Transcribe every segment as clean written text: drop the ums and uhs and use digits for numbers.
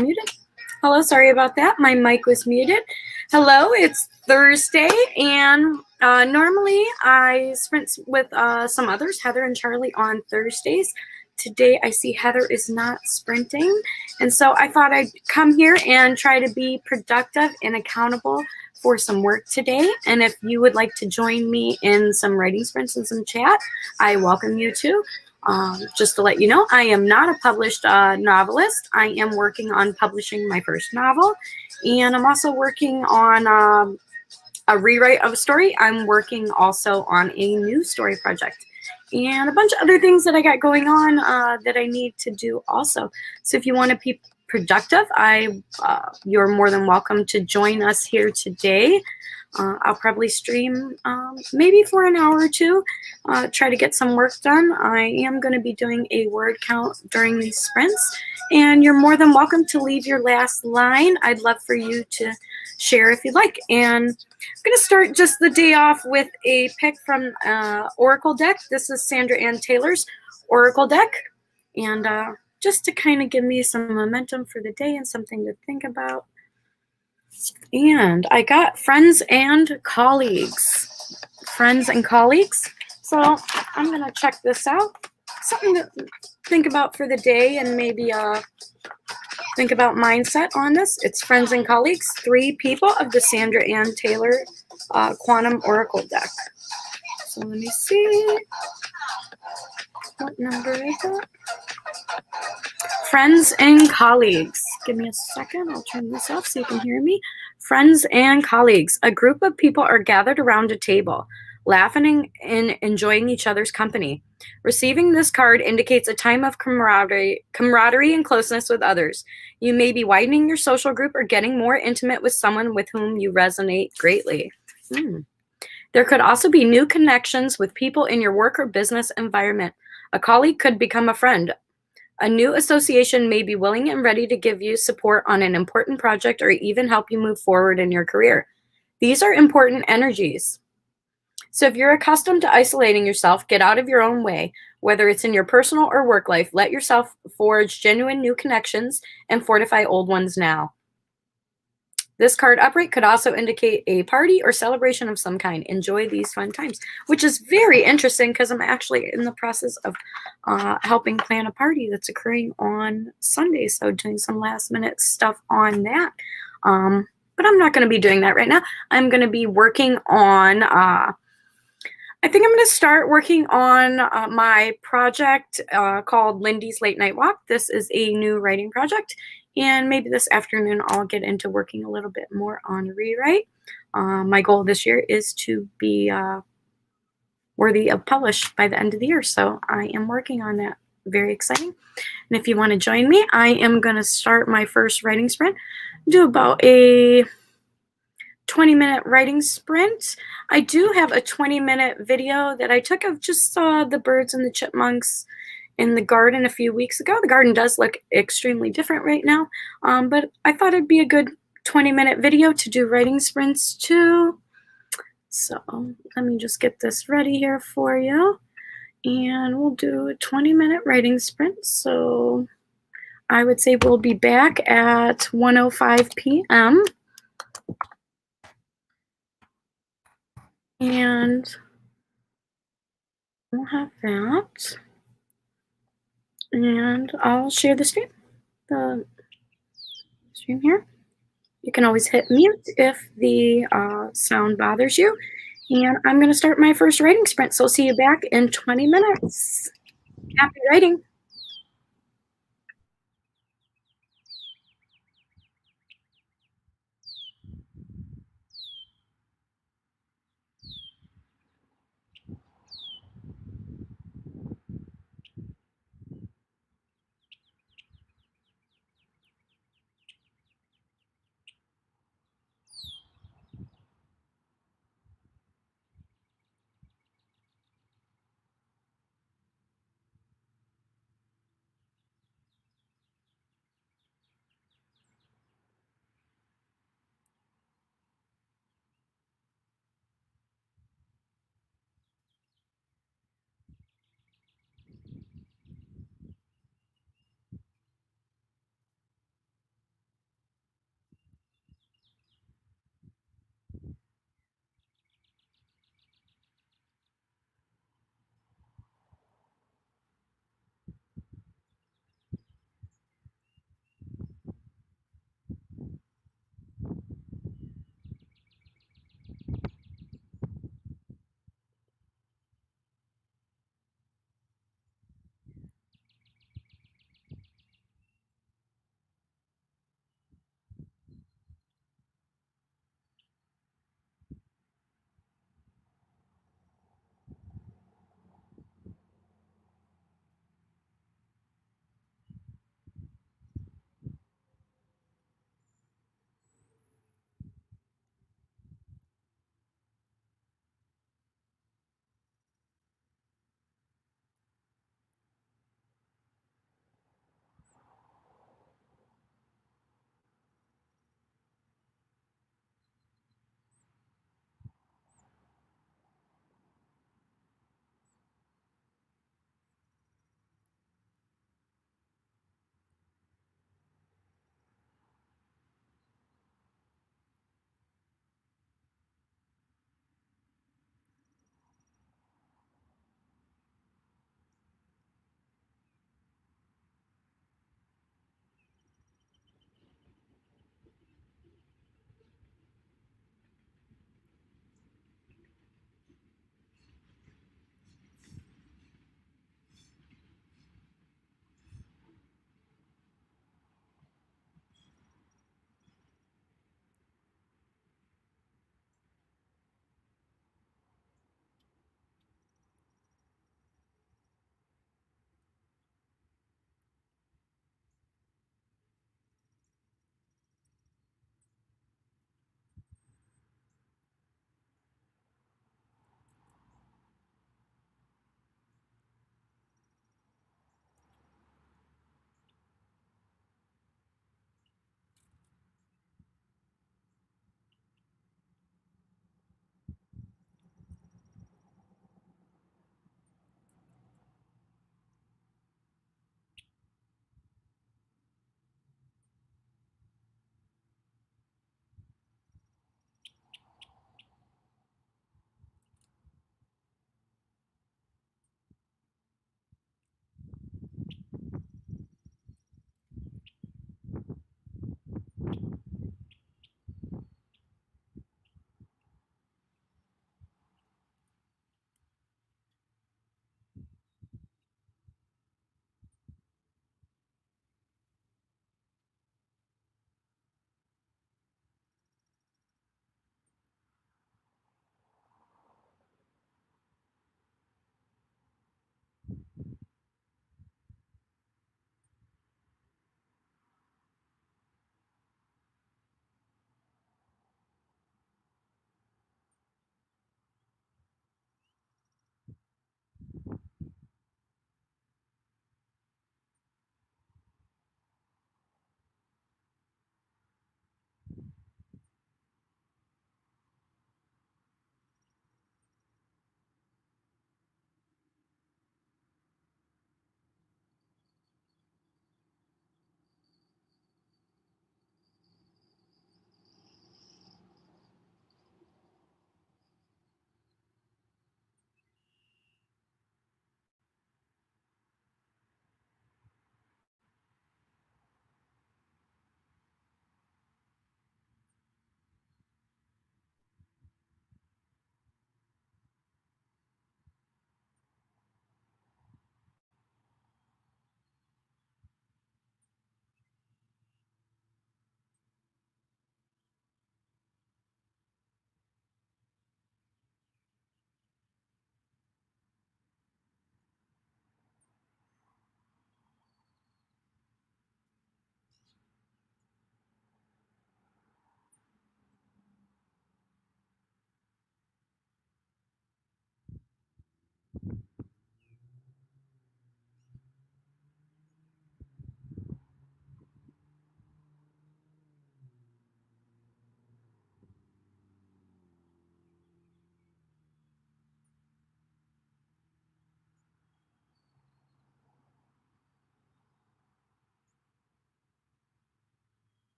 Muted. Hello, sorry about that. My mic was muted. Hello, it's Thursday, and normally I sprint with some others, Heather and Charlie, on Thursdays. Today I see Heather is not sprinting, and so I thought I'd come here and try to be productive and accountable for some work today. And if you would like to join me in some writing sprints and some chat, I welcome you to. Just to let you know, I am not a published novelist. I am working on publishing my first novel, and I'm also working on a rewrite of a story. I'm working also on a new story project and a bunch of other things that I got going on that I need to do also. So if you want to be productive, you're more than welcome to join us here today. I'll probably stream maybe for an hour or two, try to get some work done. I am going to be doing a word count during these sprints, and you're more than welcome to leave your last line. I'd love for you to share if you'd like. And I'm going to start just the day off with a pick from Oracle deck. This is Sandra Ann Taylor's Oracle deck, and just to kind of give me some momentum for the day and something to think about. And I got friends and colleagues. Friends and colleagues. So I'm going to check this out. Something to think about for the day and maybe think about mindset on this. It's friends and colleagues, 3 people of the Sandra Ann Taylor Quantum Oracle deck. So let me see. What number is it? Friends and colleagues. Give me a second. I'll turn this off so you can hear me. Friends and colleagues. A group of people are gathered around a table, laughing and enjoying each other's company. Receiving this card indicates a time of camaraderie and closeness with others. You may be widening your social group or getting more intimate with someone with whom you resonate greatly. There could also be new connections with people in your work or business environment. A colleague could become a friend. A new association may be willing and ready to give you support on an important project or even help you move forward in your career. These are important energies. So if you're accustomed to isolating yourself, get out of your own way. Whether it's in your personal or work life, let yourself forge genuine new connections and fortify old ones now. This card upright could also indicate a party or celebration of some kind. Enjoy these fun times, which is very interesting because I'm actually in the process of helping plan a party that's occurring on Sunday. So doing some last minute stuff on that. But I'm not going to be doing that right now. I'm going to be working on, I think I'm going to start working on my project called Lindy's Late Night Walk. This is a new writing project. And maybe this afternoon I'll get into working a little bit more on rewrite. My goal this year is to be worthy of published by the end of the year. So I am working on that. Very exciting. And if you want to join me, I am going to start my first writing sprint. Do about a 20-minute writing sprint. I do have a 20-minute video that I took of just the birds and the chipmunks in the garden a few weeks ago. The garden does look extremely different right now, but I thought it'd be a good 20-minute video to do writing sprints too. So let me just get this ready here for you, and we'll do a 20-minute writing sprint. So I would say we'll be back at 1:05 p.m. And we'll have that. And I'll share the stream here. You can always hit mute if the sound bothers you. And I'm going to start my first writing sprint. So I'll see you back in 20 minutes. Happy writing.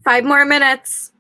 5 more minutes.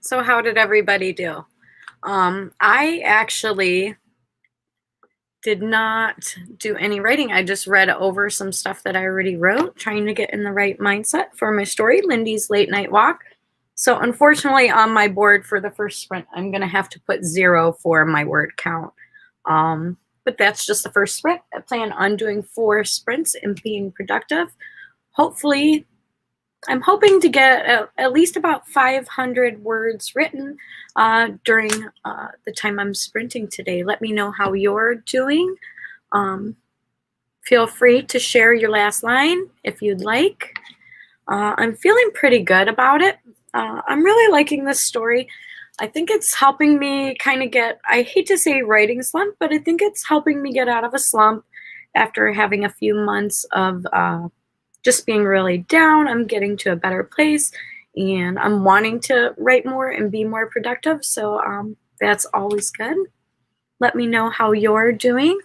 So how did everybody do? I actually did not do any writing. I just read over some stuff that I already wrote, trying to get in the right mindset for my story, Lindy's Late Night Walk. So unfortunately on my board for the first sprint, I'm gonna have to put 0 for my word count. But that's just the first sprint. I plan on doing 4 sprints and being productive. Hopefully I'm hoping to get at least about 500 words written during the time I'm sprinting today. Let me know how you're doing. Feel free to share your last line if you'd like. I'm feeling pretty good about it. I'm really liking this story. I think it's helping me kind of get, I hate to say writing slump, but I think it's helping me get out of a slump after having a few months of just being really down. I'm getting to a better place and I'm wanting to write more and be more productive. So that's always good. Let me know how you're doing.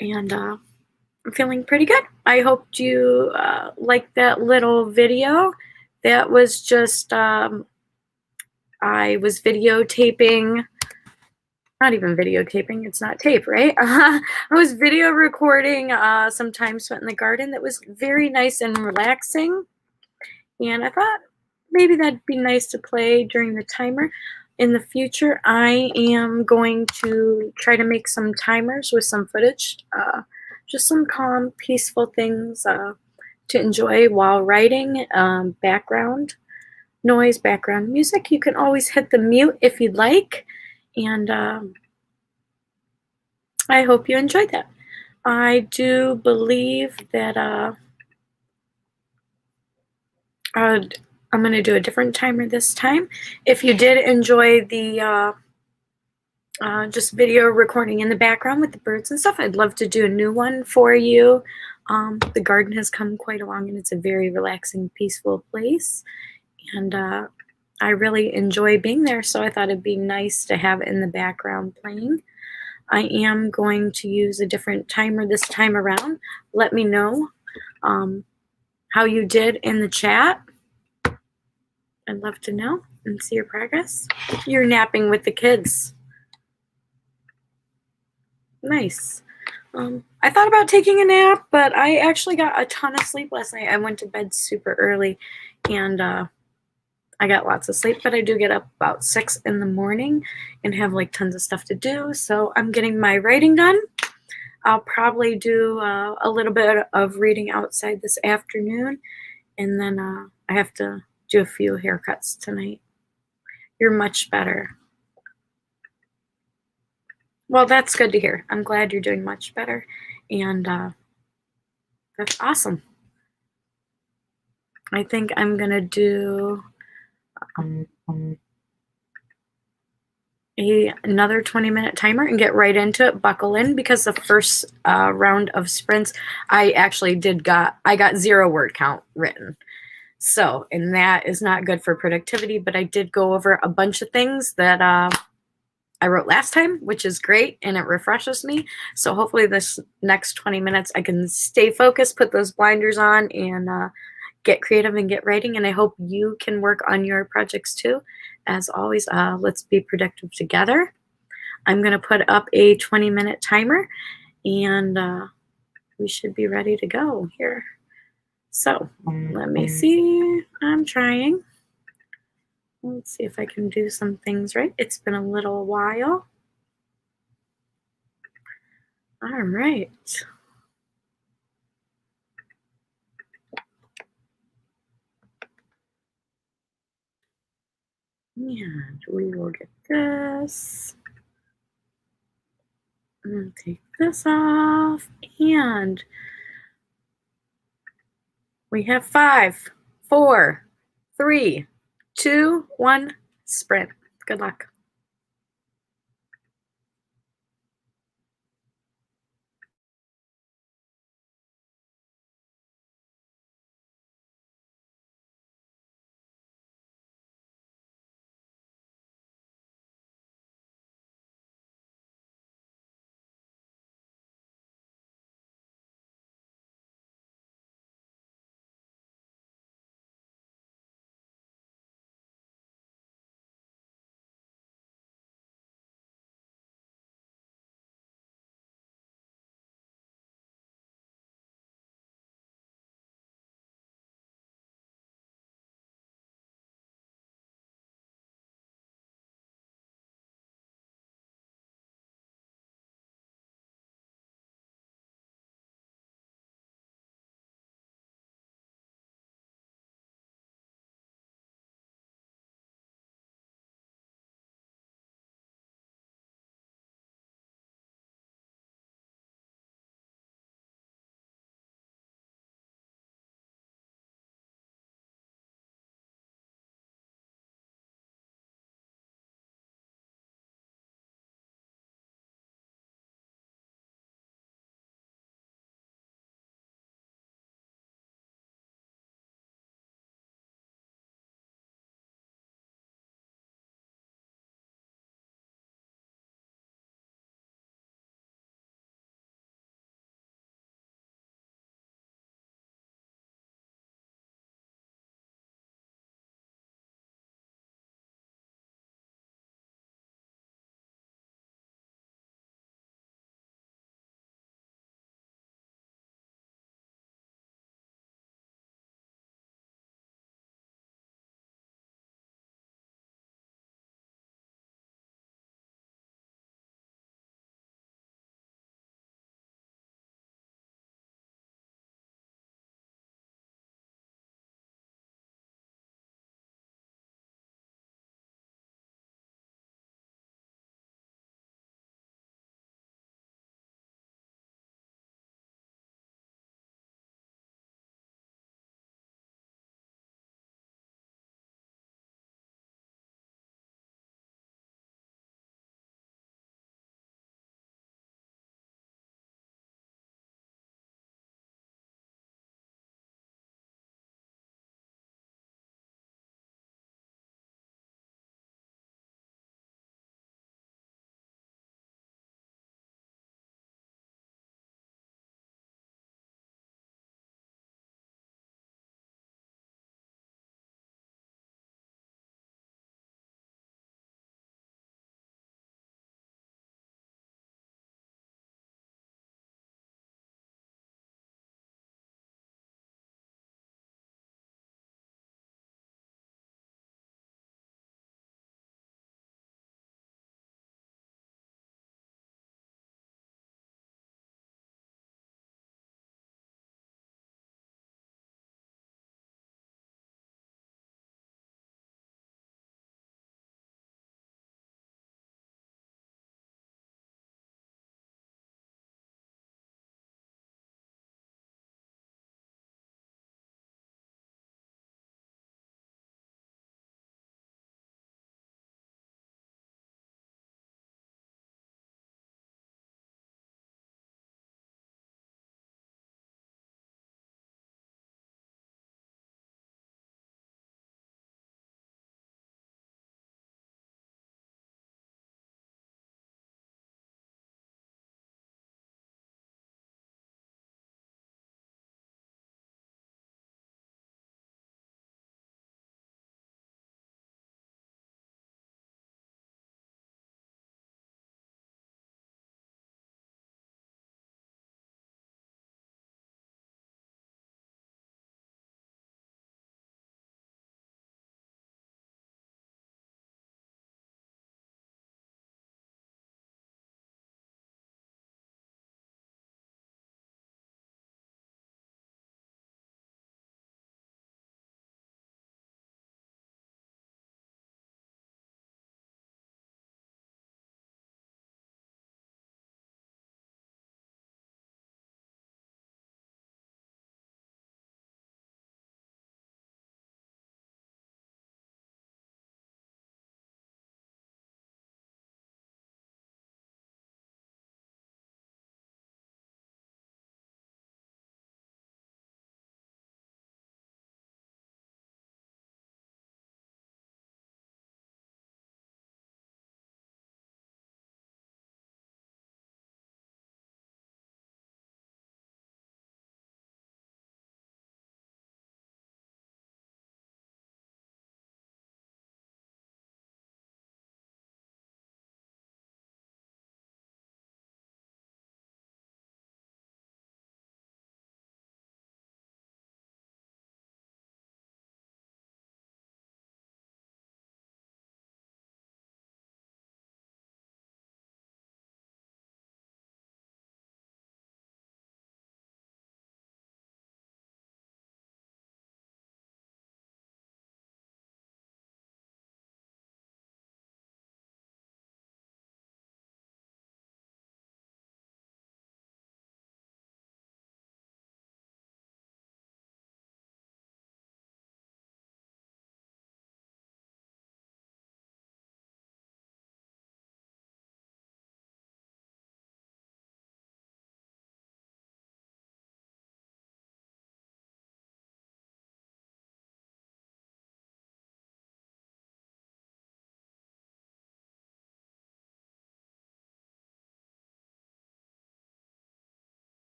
And I'm feeling pretty good. I hope you liked that little video. That was just, I was videotaping, not even videotaping, it's not tape, right? I was video recording some time spent in the garden that was very nice and relaxing. And I thought maybe that'd be nice to play during the timer. In the future, I am going to try to make some timers with some footage, just some calm, peaceful things to enjoy while writing, background noise, background music. You can always hit the mute if you'd like. And I hope you enjoyed that. I do believe that I'm going to do a different timer this time. If you did enjoy the just video recording in the background with the birds and stuff, I'd love to do a new one for you. The garden has come quite along and it's a very relaxing, peaceful place. And I really enjoy being there, so I thought it'd be nice to have it in the background playing. I am going to use a different timer this time around. Let me know how you did in the chat. I'd love to know and see your progress. You're napping with the kids. Nice. I thought about taking a nap, but I actually got a ton of sleep last night. I went to bed super early and I got lots of sleep, but I do get up about 6 in the morning and have like tons of stuff to do. So I'm getting my writing done. I'll probably do a little bit of reading outside this afternoon. And then I have to do a few haircuts tonight. You're much better. Well, that's good to hear. I'm glad you're doing much better. And that's awesome. I think I'm going to do another 20-minute timer and get right into it. Buckle in, because the first round of sprints, I actually I got 0 word count written. So, and that is not good for productivity, but I did go over a bunch of things that I wrote last time, which is great, and it refreshes me. So hopefully this next 20 minutes I can stay focused, put those blinders on, and get creative and get writing. And I hope you can work on your projects too. As always, let's be productive together. I'm going to put up a 20-minute timer, and we should be ready to go here. So let me see. I'm trying. Let's see if I can do some things right. It's been a little while. All right. And we will get this. And take this off. And we have 5, 4, 3, 2, 1, sprint. Good luck.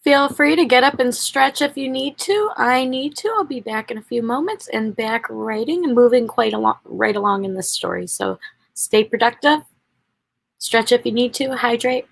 Feel free to get up and stretch if you need to. I need to. I'll be back in a few moments and back writing and moving quite along right along in this story. So stay productive. Stretch if you need to. Hydrate.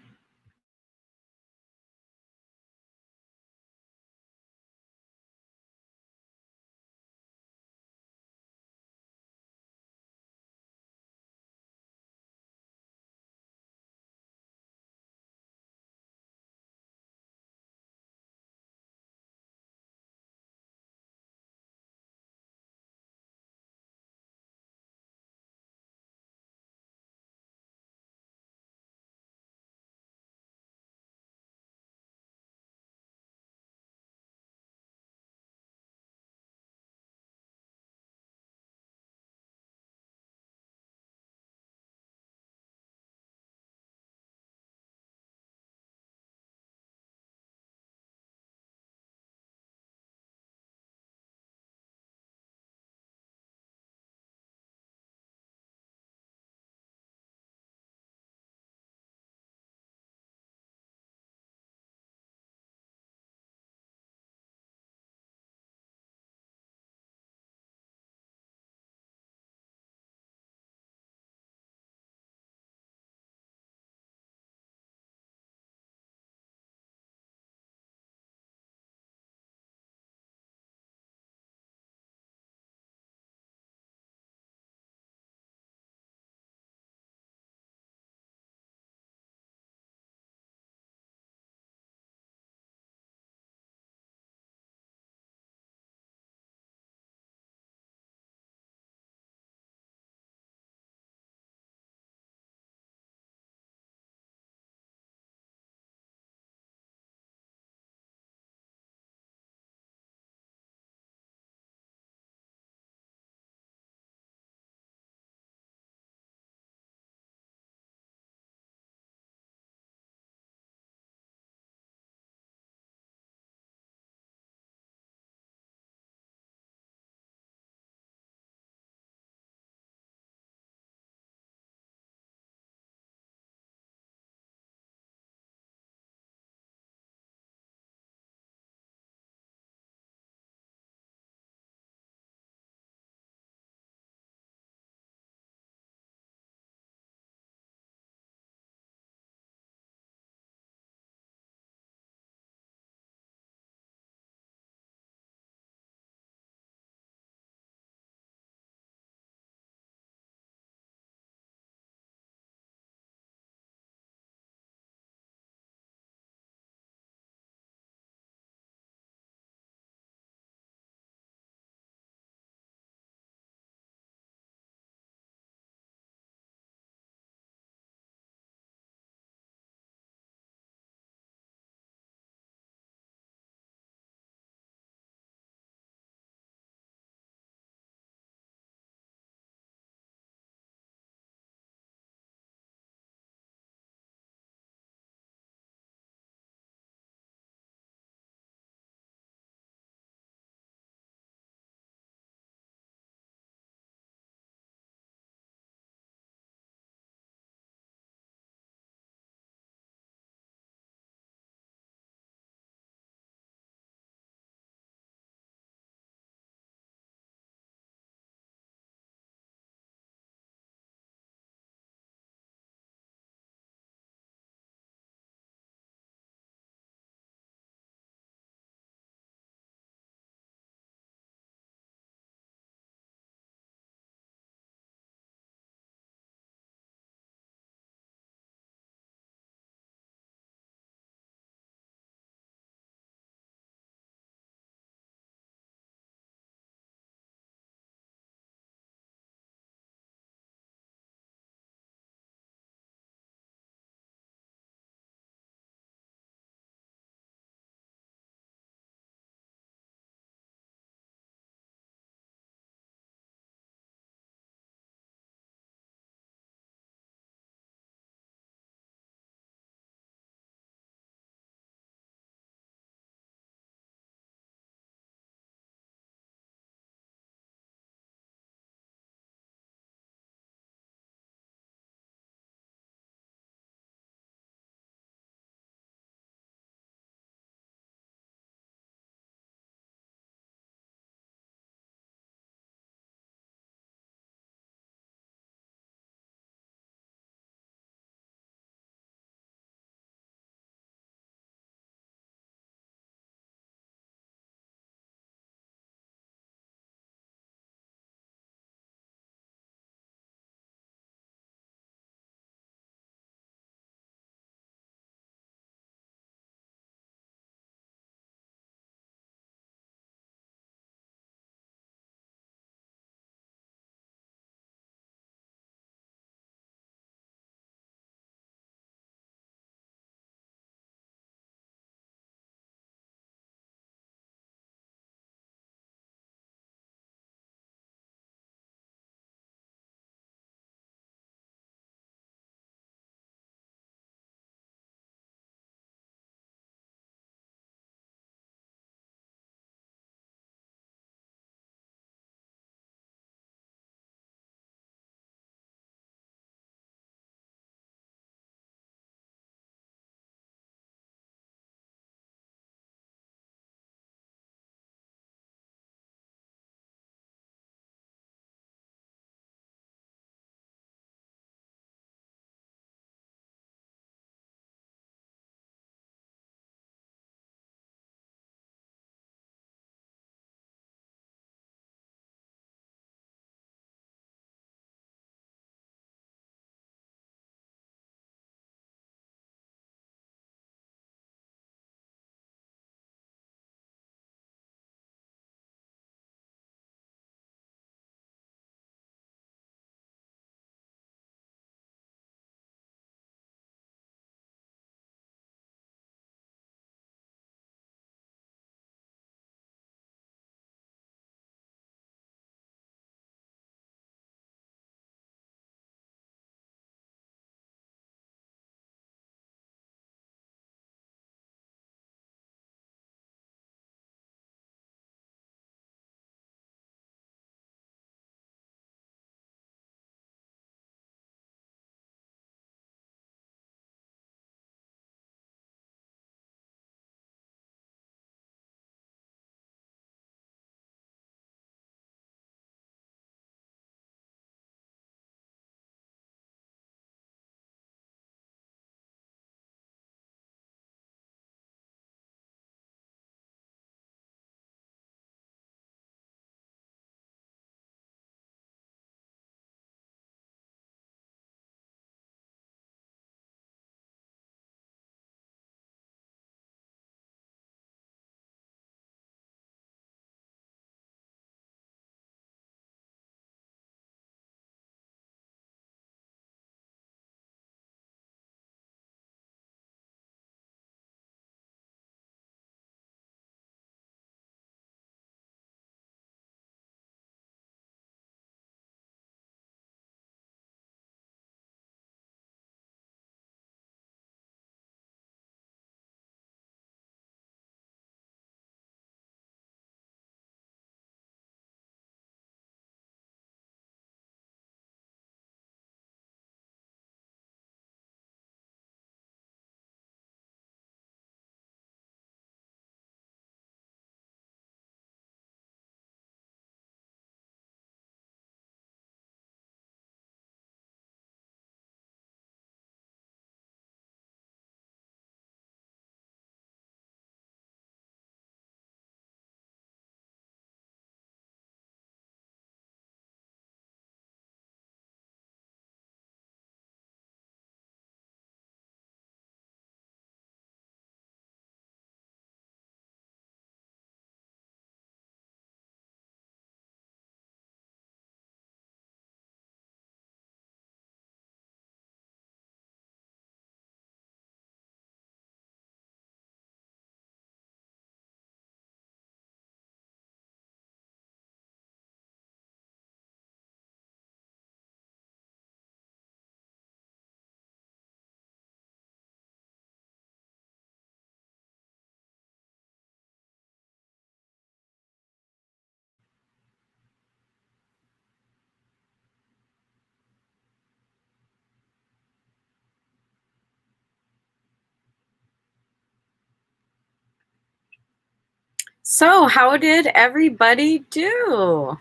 So, how did everybody do?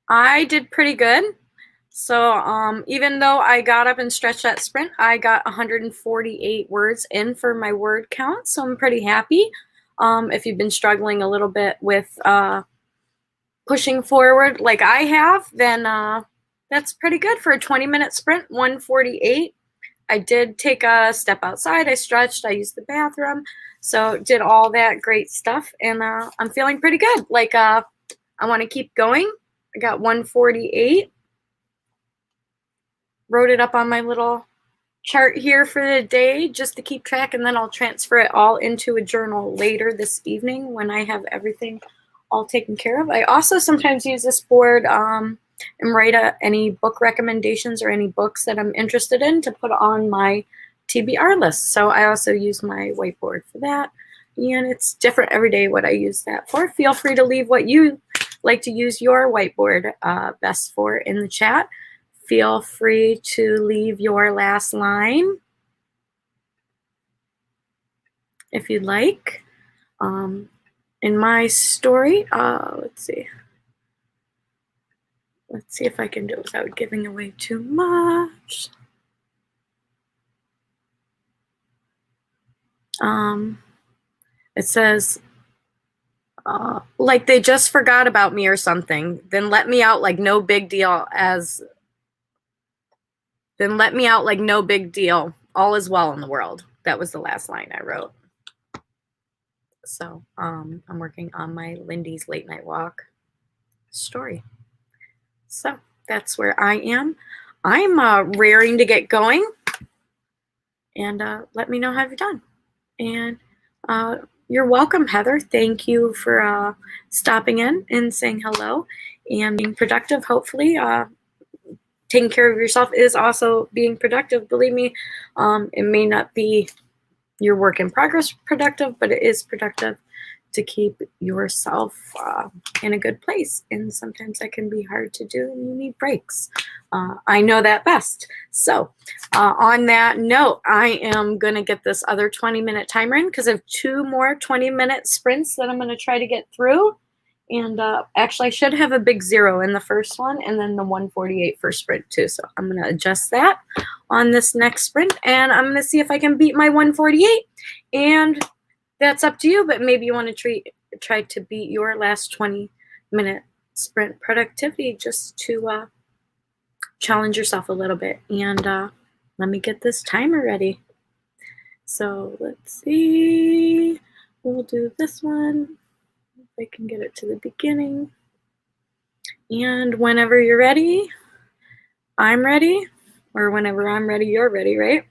I did pretty good. So, even though I got up and stretched that sprint, I got 148 words in for my word count. So, I'm pretty happy. If you've been struggling a little bit with pushing forward like I have, then that's pretty good for a 20-minute sprint, 148. I did take a step outside. I stretched. I used the bathroom. So did all that great stuff. And I'm feeling pretty good. Like I want to keep going. I got 148. Wrote it up on my little chart here for the day just to keep track. And then I'll transfer it all into a journal later this evening when I have everything all taken care of. I also sometimes use this board and write any book recommendations or any books that I'm interested in to put on my TBR list. So I also use my whiteboard for that. And it's different every day what I use that for. Feel free to leave what you like to use your whiteboard best for in the chat. Feel free to leave your last line if you'd like. In my story, let's see. Let's see if I can do it without giving away too much. It says, like they just forgot about me or something. Then let me out like no big deal then let me out like no big deal. All is well in the world. That was the last line I wrote. So I'm working on my Lindy's Late Night Walk story. So that's where I am. I'm raring to get going. And let me know how you've done. And you're welcome, Heather. Thank you for stopping in and saying hello and being productive, hopefully. Taking care of yourself is also being productive. Believe me, it may not be your work in progress productive, but it is productive to keep yourself in a good place. And sometimes that can be hard to do and you need breaks. I know that best. So on that note, I am going to get this other 20-minute timer in because I have 2 more 20-minute sprints that I'm going to try to get through. And actually, I should have a big 0 in the first one and then the 148 for sprint too. So I'm going to adjust that on this next sprint. And I'm going to see if I can beat my 148. And that's up to you, but maybe you want to try to beat your last 20-minute sprint productivity just to challenge yourself a little bit. And let me get this timer ready. So let's see. We'll do this one. If I can get it to the beginning. And whenever you're ready, I'm ready. Or whenever I'm ready, you're ready, right?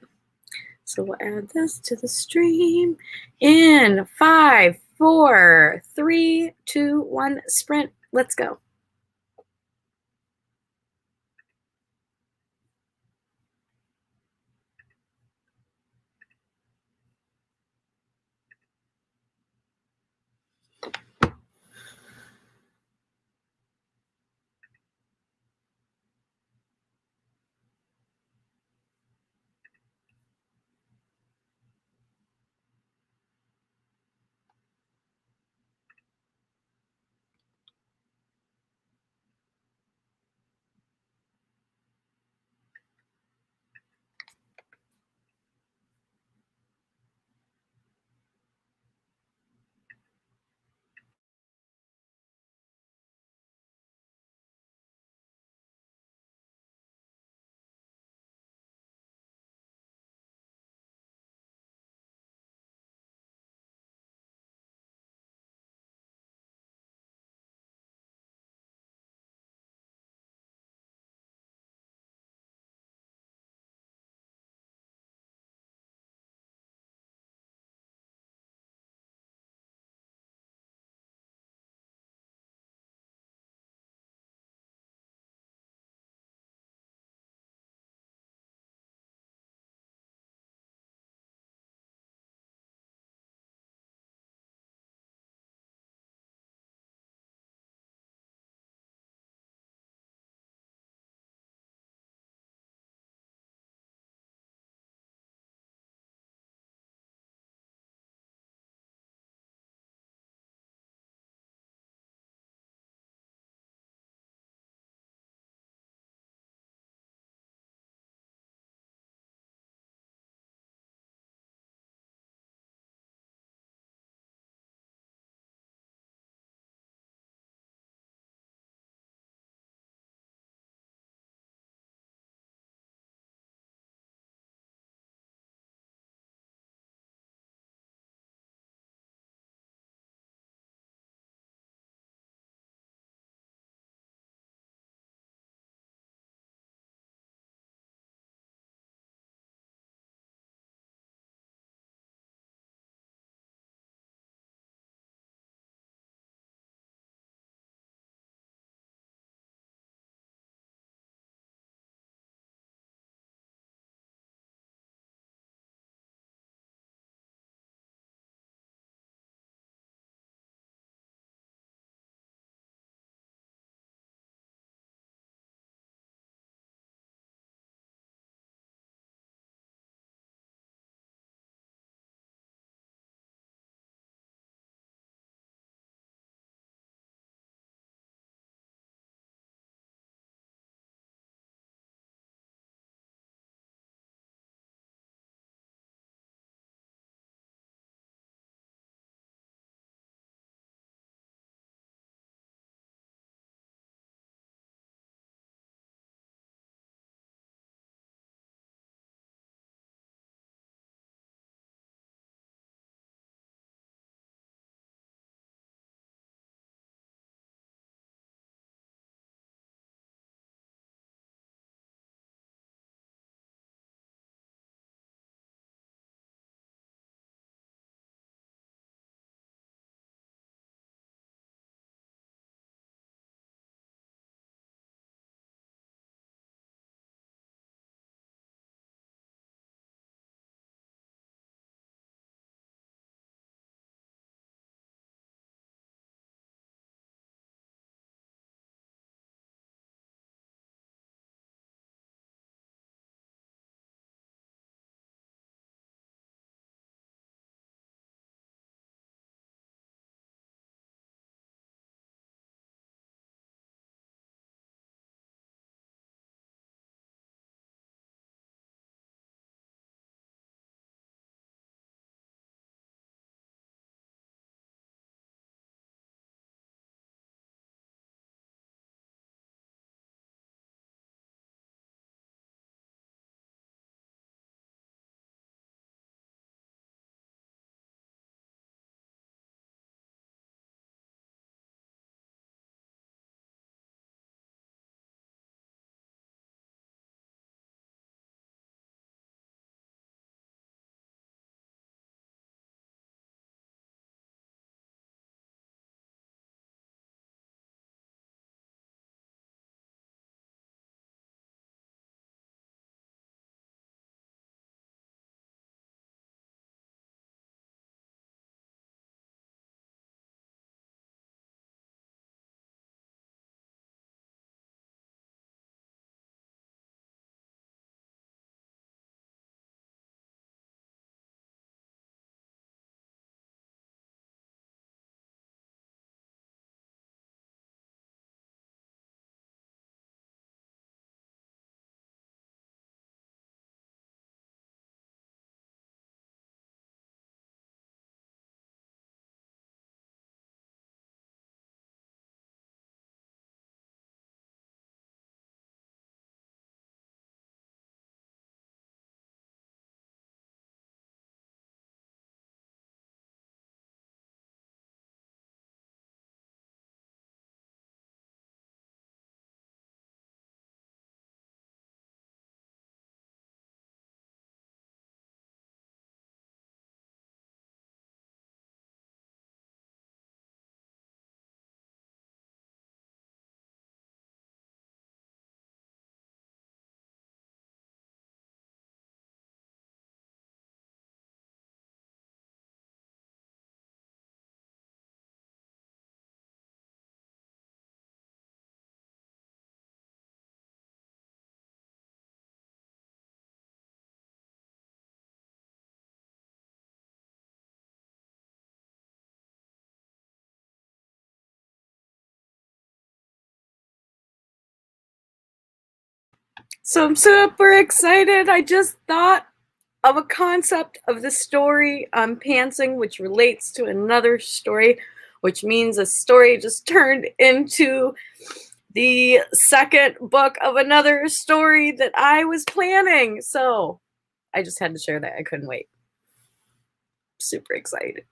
So we'll add this to the stream in 5, 4, 3, 2, 1, sprint. Let's go. So I'm super excited. I just thought of a concept of the story I'm pantsing, which relates to another story, which means a story just turned into the second book of another story that I was planning. So I just had to share that. I couldn't wait. Super excited.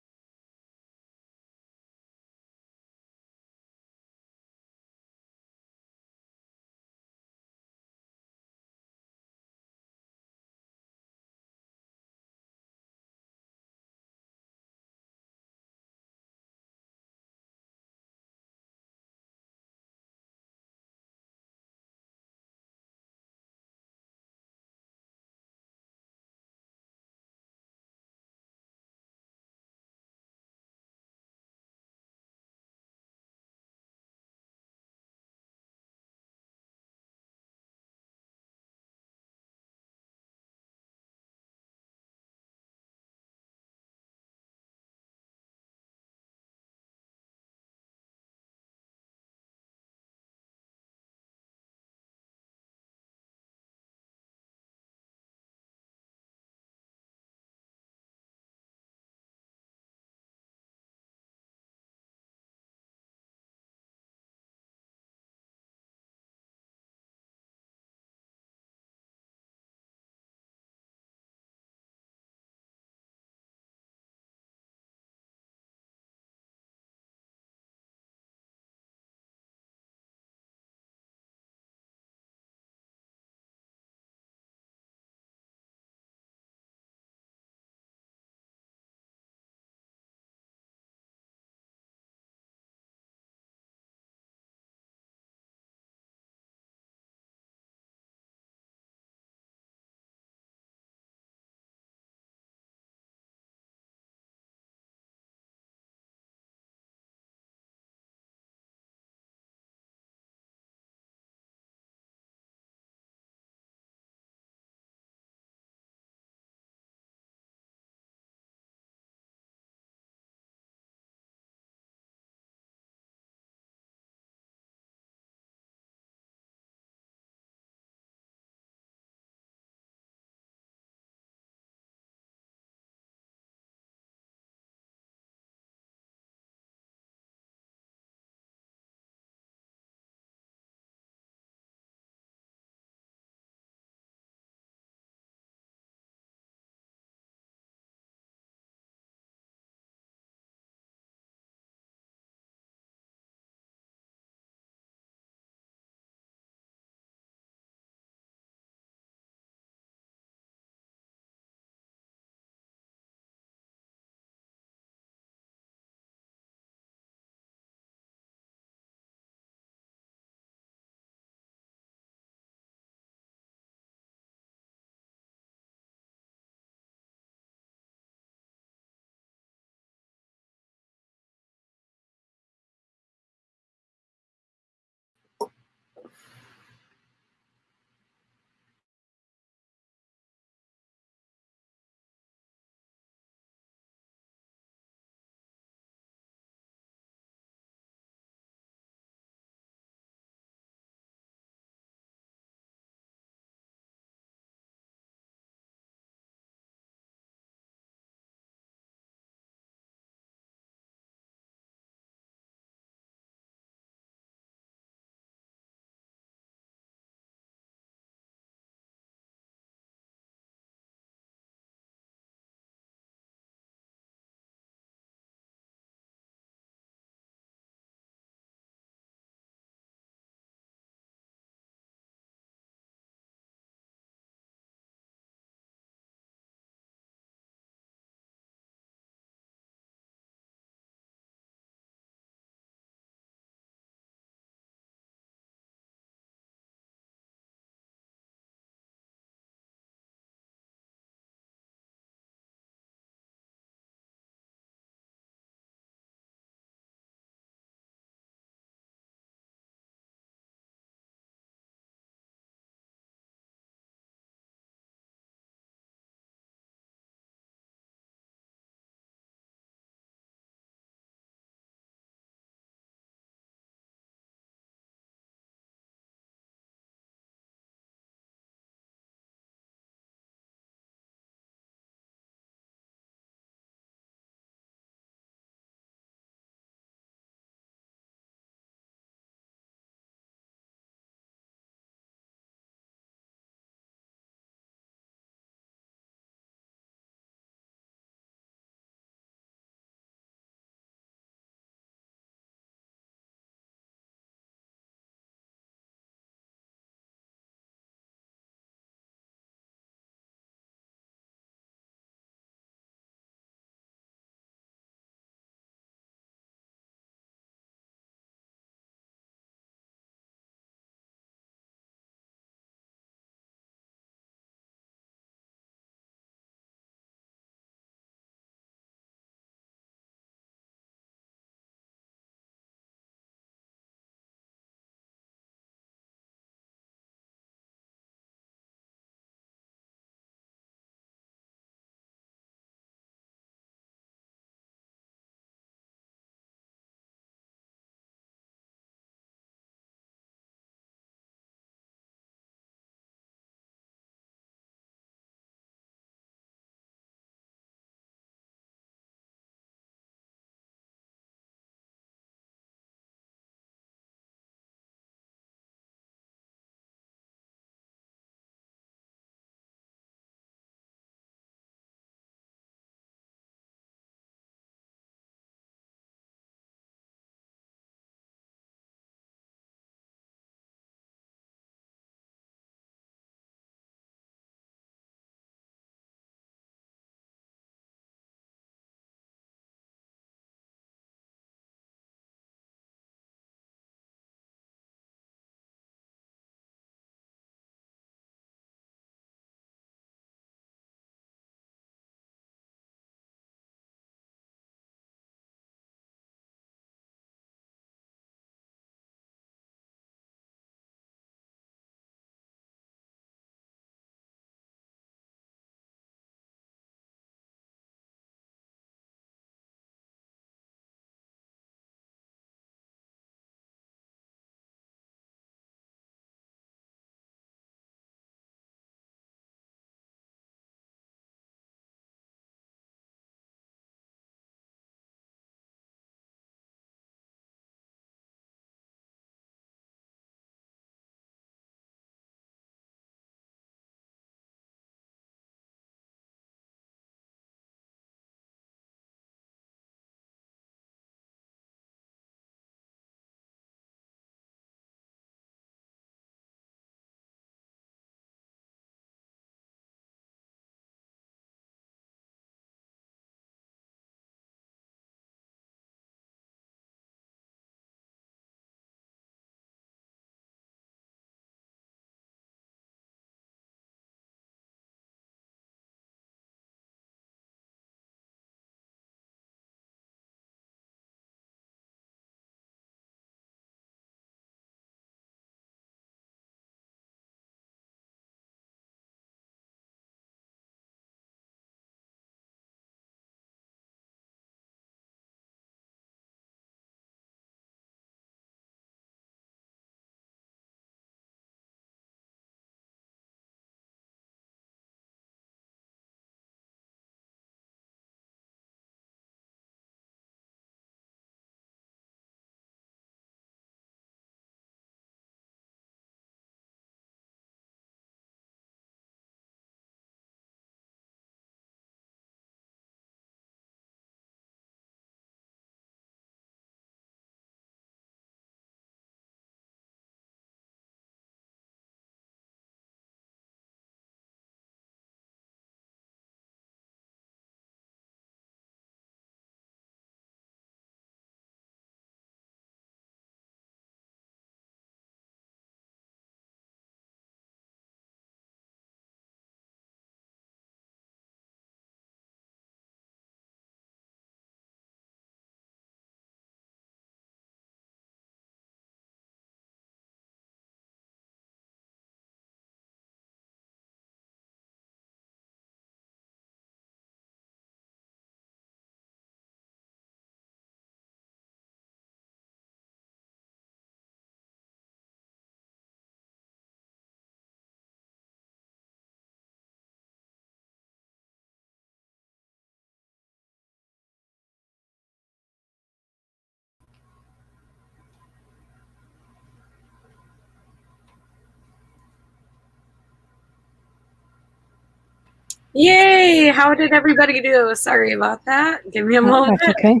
Yay! How did everybody do? Sorry about that. Give me a moment. That's okay.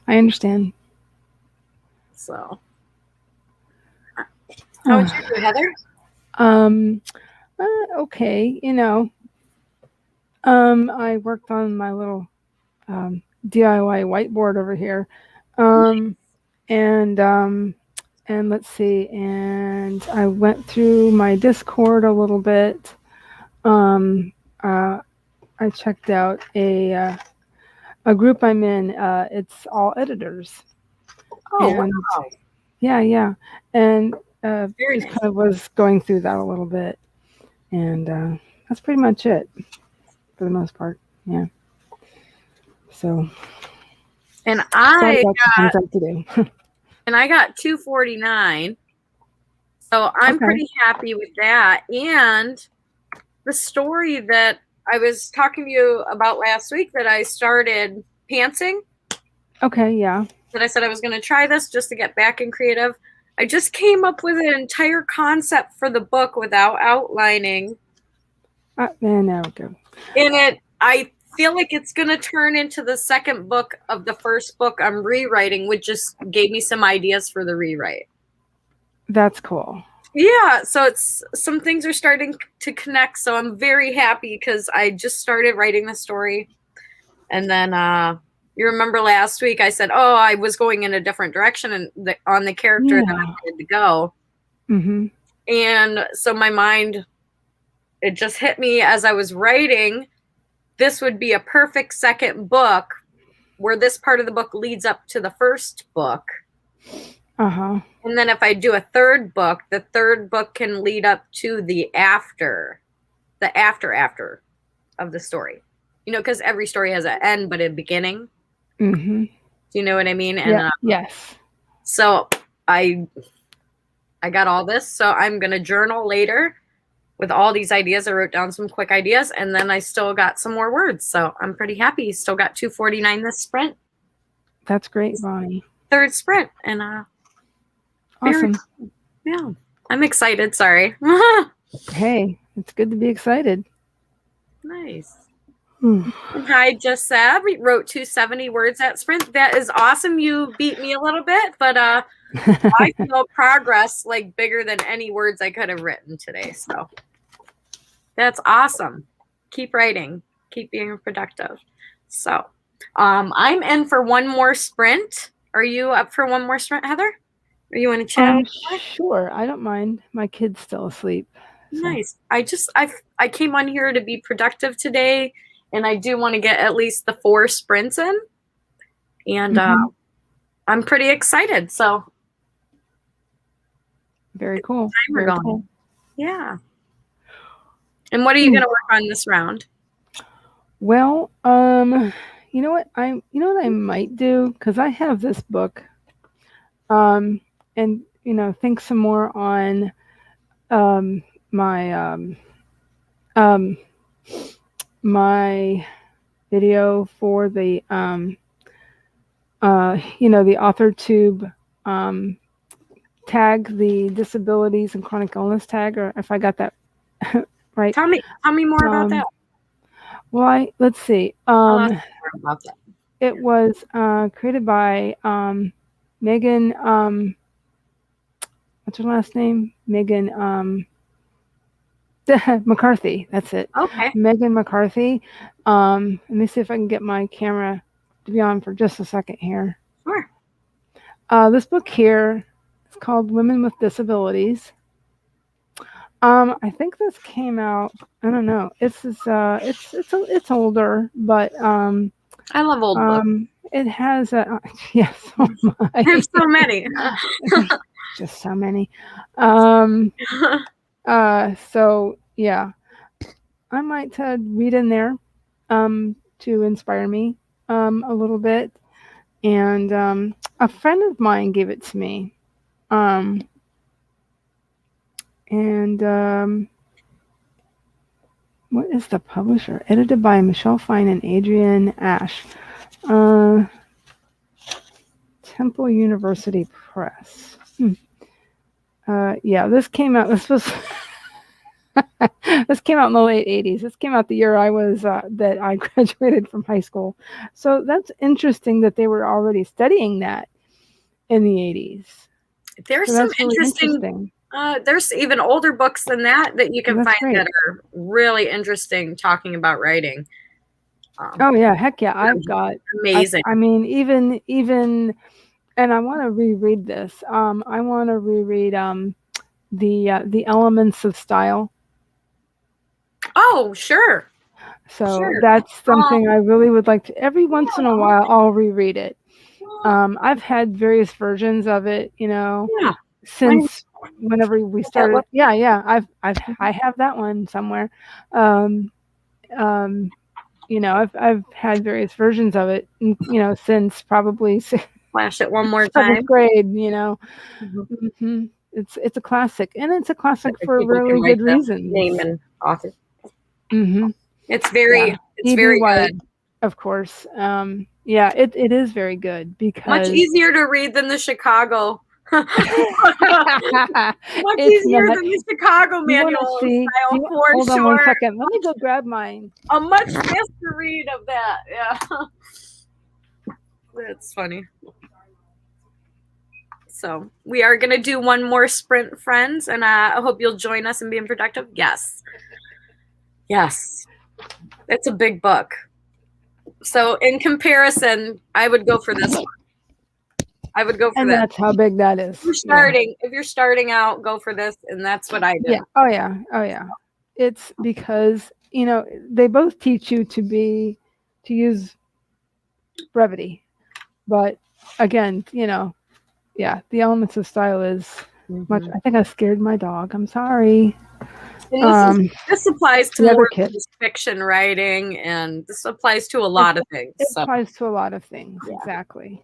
I understand. So, how would you do, Heather? Um, okay, I worked on my little DIY whiteboard over here, and let's see, and I went through my Discord a little bit. I checked out a group I'm in. It's all editors, Oh, and wow. yeah, and Very just nice. kind of was going through that a little bit, and that's pretty much it for the most part. Yeah. So And sorry I about the things I have to do. got 249. So I'm Okay. pretty happy with that. And the story that I was talking to you about last week that I started pantsing, Okay. Yeah. that I said I was going to try this just to get back in creative. I just came up with an entire concept for the book without outlining. And there we go. And I feel like it's going to turn into the second book of the first book I'm rewriting, which just gave me some ideas for the rewrite. That's cool. Yeah, so it's some things are starting to connect. So I'm very happy because I just started writing the story. And then you remember last week I said, oh, I was going in a different direction and on the character that I wanted to go. Mm-hmm. And so my mind, it just hit me as I was writing, this would be a perfect second book where this part of the book leads up to the first book. Uh-huh. And then if I do a third book, the third book can lead up to the after of the story. You know, because every story has an end but a beginning. Mm-hmm. Do you know what I mean? And Yeah. Yes. so I got all this. So I'm gonna journal later with all these ideas. I wrote down some quick ideas, and then I still got some more words. So I'm pretty happy. Still got 249 this sprint. That's great, Bonnie. Third sprint, and Awesome. yeah, I'm excited. Sorry. Hey, it's good to be excited. Nice. Hi, just said we wrote 270 words at sprint. That is awesome. You beat me a little bit, but I feel progress like bigger than any words I could have written today. So that's awesome. Keep writing. Keep being productive. So I'm in for one more sprint. Are you up for one more sprint, Heather? Or you want to chat? Sure. I don't mind. My kid's still asleep. So. Nice. I came on here to be productive today, and I do want to get at least the 4 sprints in. And I'm pretty excited. So very cool. Very cool. Yeah. And what are you going to work on this round? Well, you know what I might do, because I have this book, and think some more on my my video for the the AuthorTube tag, the disabilities and chronic illness tag, or if I got that right. Tell me more about that. Well, let's see. About that. It was created by Megan. What's her last name? Megan McCarthy. That's it. Okay. Megan McCarthy. Let me see if I can get my camera to be on for just a second here. Sure. This book here is called Women with Disabilities. I think this came out. I don't know. It's older, but I love old books. It has a yes. Oh my. There's so many. Just so many. So yeah, I might read in there to inspire me a little bit. And a friend of mine gave it to me. What is the publisher? Edited by Michelle Fine and Adrienne Ash. Temple University Press. Yeah, this came out. This was This came out in the late 80s. This came out the year I was that I graduated from high school. So that's interesting that they were already studying that in the 80s. There's So some that's really interesting. there's even older books than that you can That's find great. that are really interesting talking about writing. Oh yeah, heck yeah! I've got Amazing. I mean, even, and I want to reread this. I want to reread the Elements of Style. Oh, sure. So Sure. that's something I really would like to. Every once in a while, I'll reread it. I've had various versions of it, Yeah. since whenever we started. one. Yeah. I have that one somewhere. Um, I've had various versions of it, since probably Flash it one more seventh time. grade. Mhm. Hmm. It's a classic, and it's a classic If for people can really write good the reasons. name and author. Hmm. It's very Yeah. it's E.B. very White, good. of course. Yeah, it is very good Much because easier to read than the Chicago. Much it's easier not. than the Chicago You want to manual see? style for Hold on one sure. second. Let me go grab mine. A much faster read of that. Yeah. That's funny. So we are gonna do one more sprint, friends, and I hope you'll join us in being productive. Yes. Yes. It's a big book. So in comparison, I would go for this one. I would go for And this. that's how big that is. If you're starting out, go for this, and that's what I did. Yeah. Oh yeah. It's because they both teach you to use brevity, but again, yeah, the Elements of Style is much. I think I scared my dog. I'm sorry. And this applies to the other more kid. fiction writing, and this applies to a lot of things. It applies to a lot of things. Yeah. Exactly.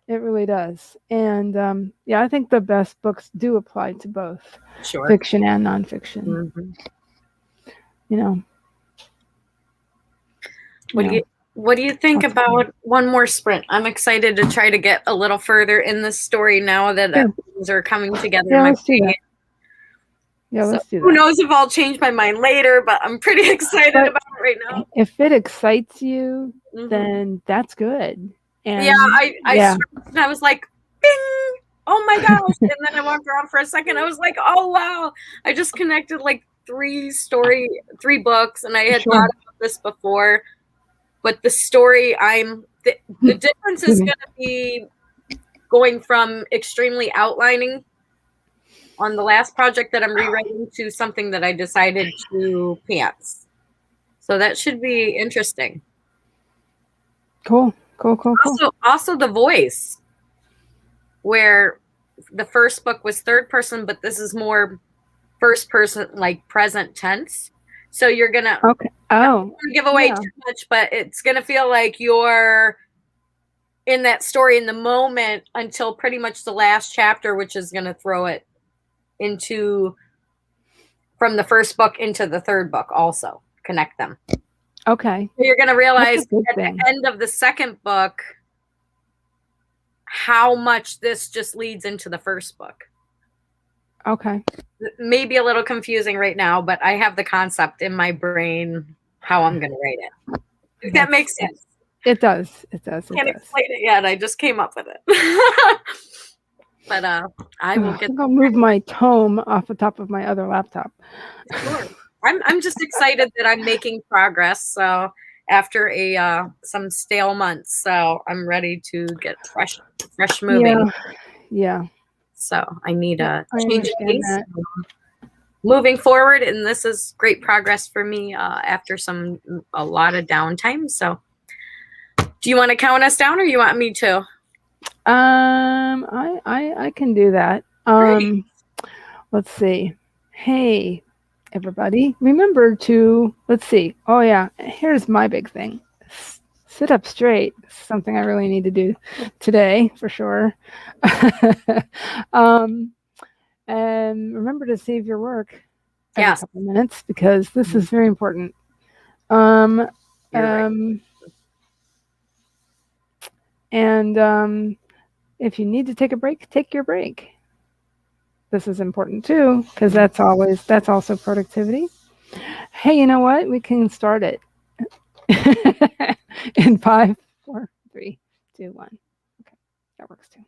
It really does. And yeah, I think the best books do apply to both fiction and nonfiction. What do you think about one more sprint? I'm excited to try to get a little further in this story now that things are coming together. Yeah, let's do that. Yeah, let's do that. Who knows if I'll change my mind later, but I'm pretty excited about it right now. If it excites you, then that's good. And yeah, I was like, bing! Oh my gosh. And then I walked around for a second. I was like, oh wow. I just connected like three books, and I had thought about this before. But the story, the difference is going to be going from extremely outlining on the last project that I'm rewriting to something that I decided to pants. So that should be interesting. Cool. Also the voice, where the first book was third person, but this is more first person, like present tense. So you're gonna give away too much, but it's gonna feel like you're in that story in the moment until pretty much the last chapter, which is gonna throw it into from the first book into the third book. Also connect them. Okay. So you're gonna realize at the end of the second book how much this just leads into the first book. Okay. Maybe a little confusing right now, but I have the concept in my brain how I'm going to write it. If that makes sense. It does. Can't explain it yet. I just came up with it. But I will get. I'll move my tome off the top of my other laptop. Sure. I'm just excited that I'm making progress. So after some stale months, so I'm ready to get fresh moving. Yeah. So I need a change of pace moving forward, and this is great progress for me after a lot of downtime. So, do you want to count us down, or you want me to? I can do that. Let's see. Hey, everybody, remember to let's see. Oh yeah, here's my big thing. Sit up straight. Something I really need to do today for sure. And remember to save your work every couple of minutes because this is very important. And if you need to take a break, take your break. this is important too, because that's also productivity. Hey, you know what? We can start it in 5, 4, 3, 2, 1. Okay, that works too.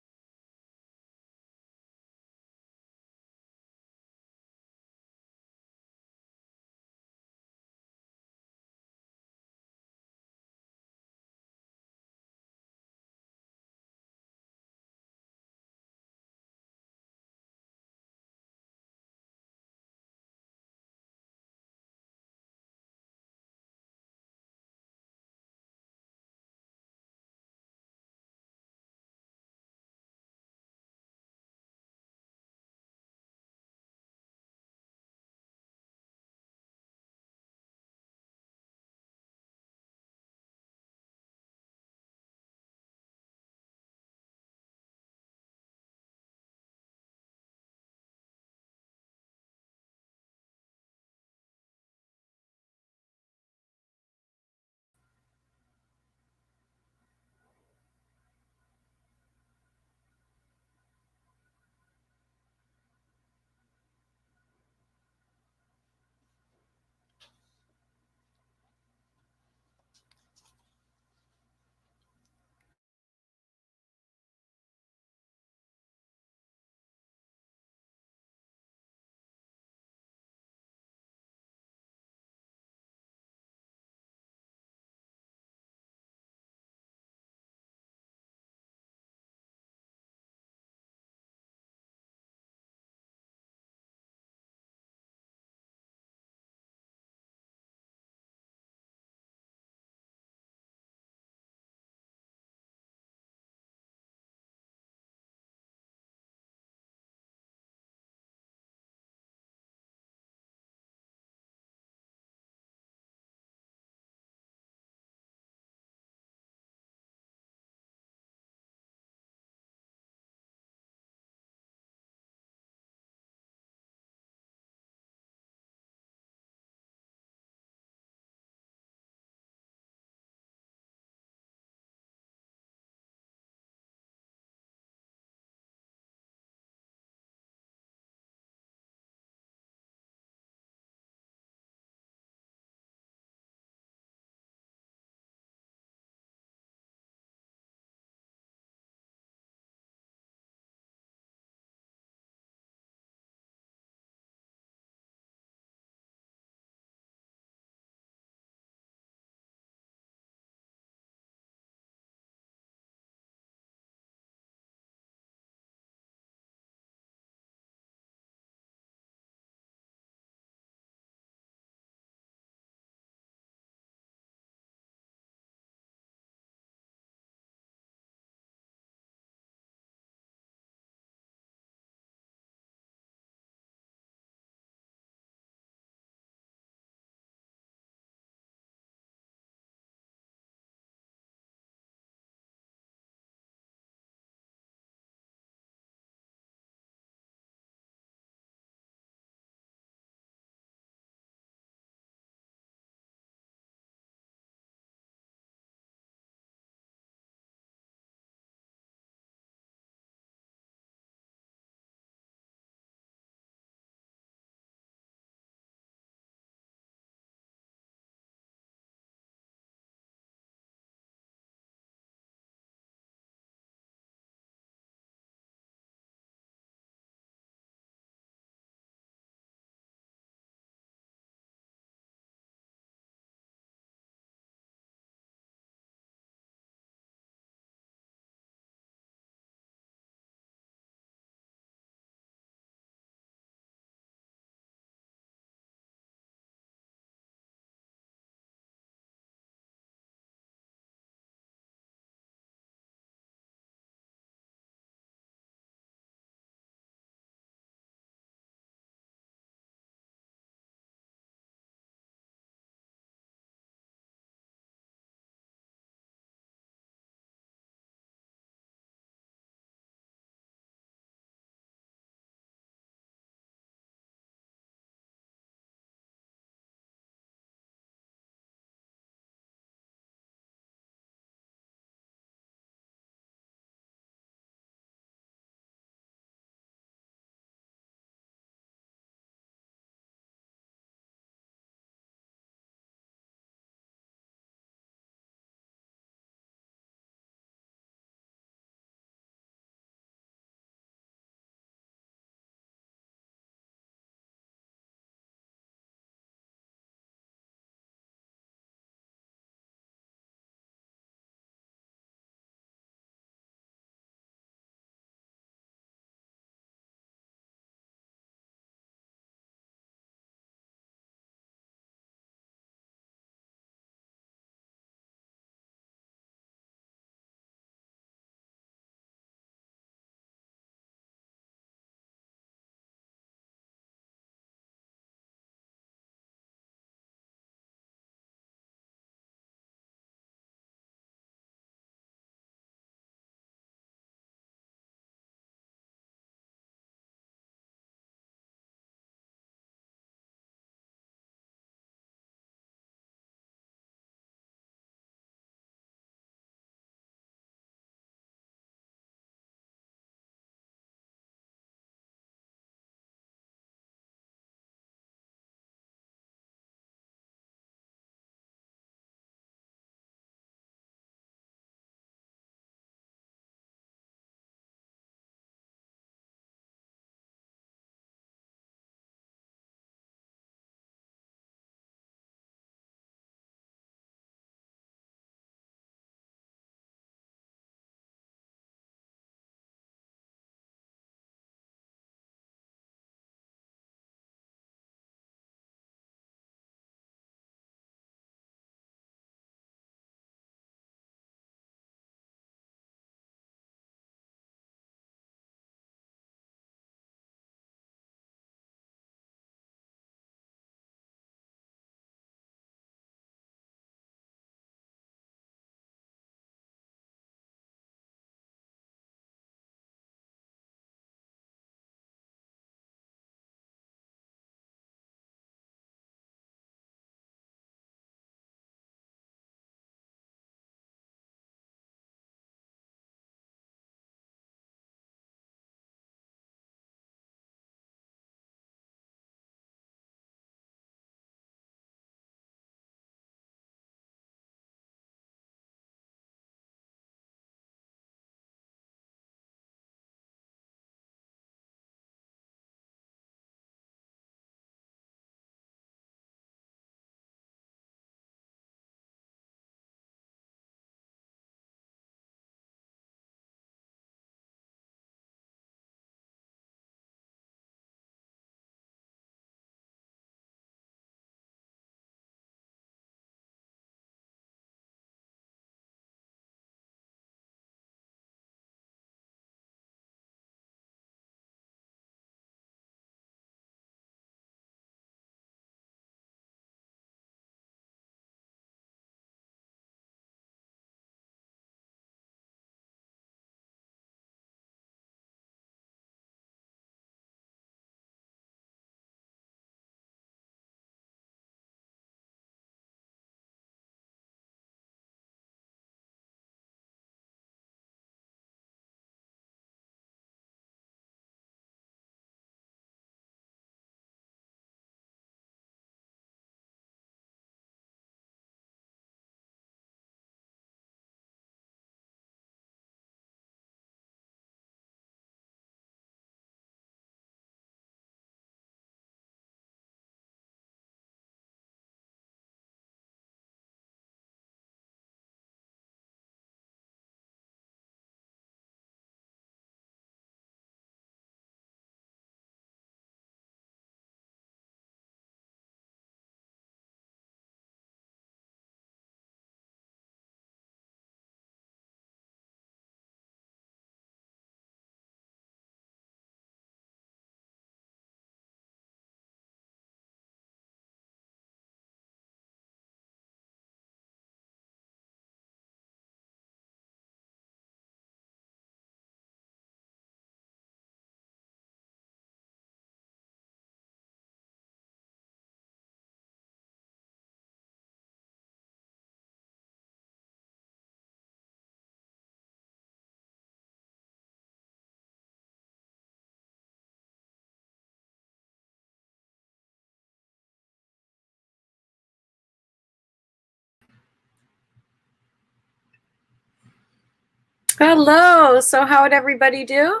Hello. So how would everybody do?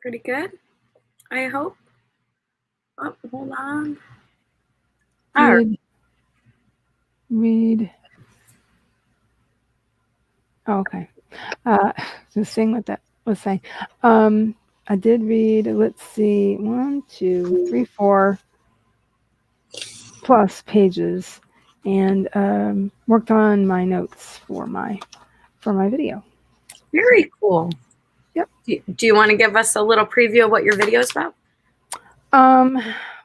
Pretty good, I hope. Oh, hold on. All right. Read. Oh, okay. Just seeing what that was saying. I did read, let's see, 1, 2, 3, 4 plus pages, and worked on my notes for my video. Very cool. Yep. Do you want to give us a little preview of what your video is about?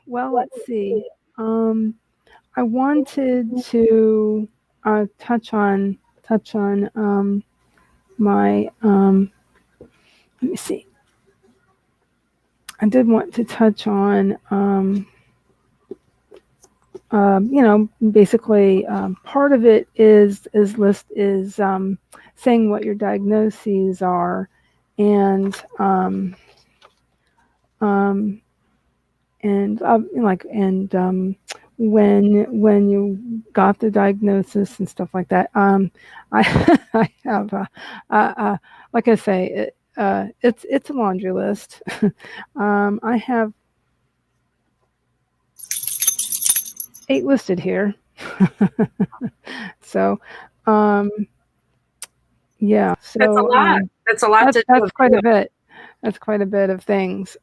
Well, let's see. I wanted to touch on my let me see. I did want to touch on basically part of it is saying what your diagnoses are, and when you got the diagnosis and stuff like that. I I have like I say, it's a laundry list. I have 8 listed here. So yeah, so That's a lot. That's a lot. That's quite a bit. That's quite a bit of things.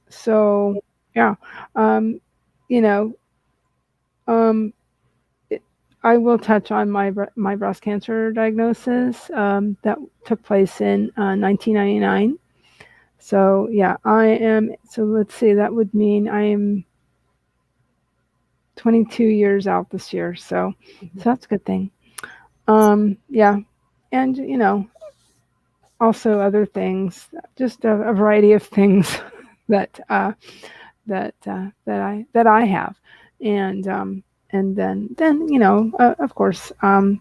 So yeah, I will touch on my breast cancer diagnosis that took place in 1999. So yeah, so let's see, that would mean I am 22 years out this year. So that's a good thing. Yeah, and also other things, just a variety of things that I have, and then of course,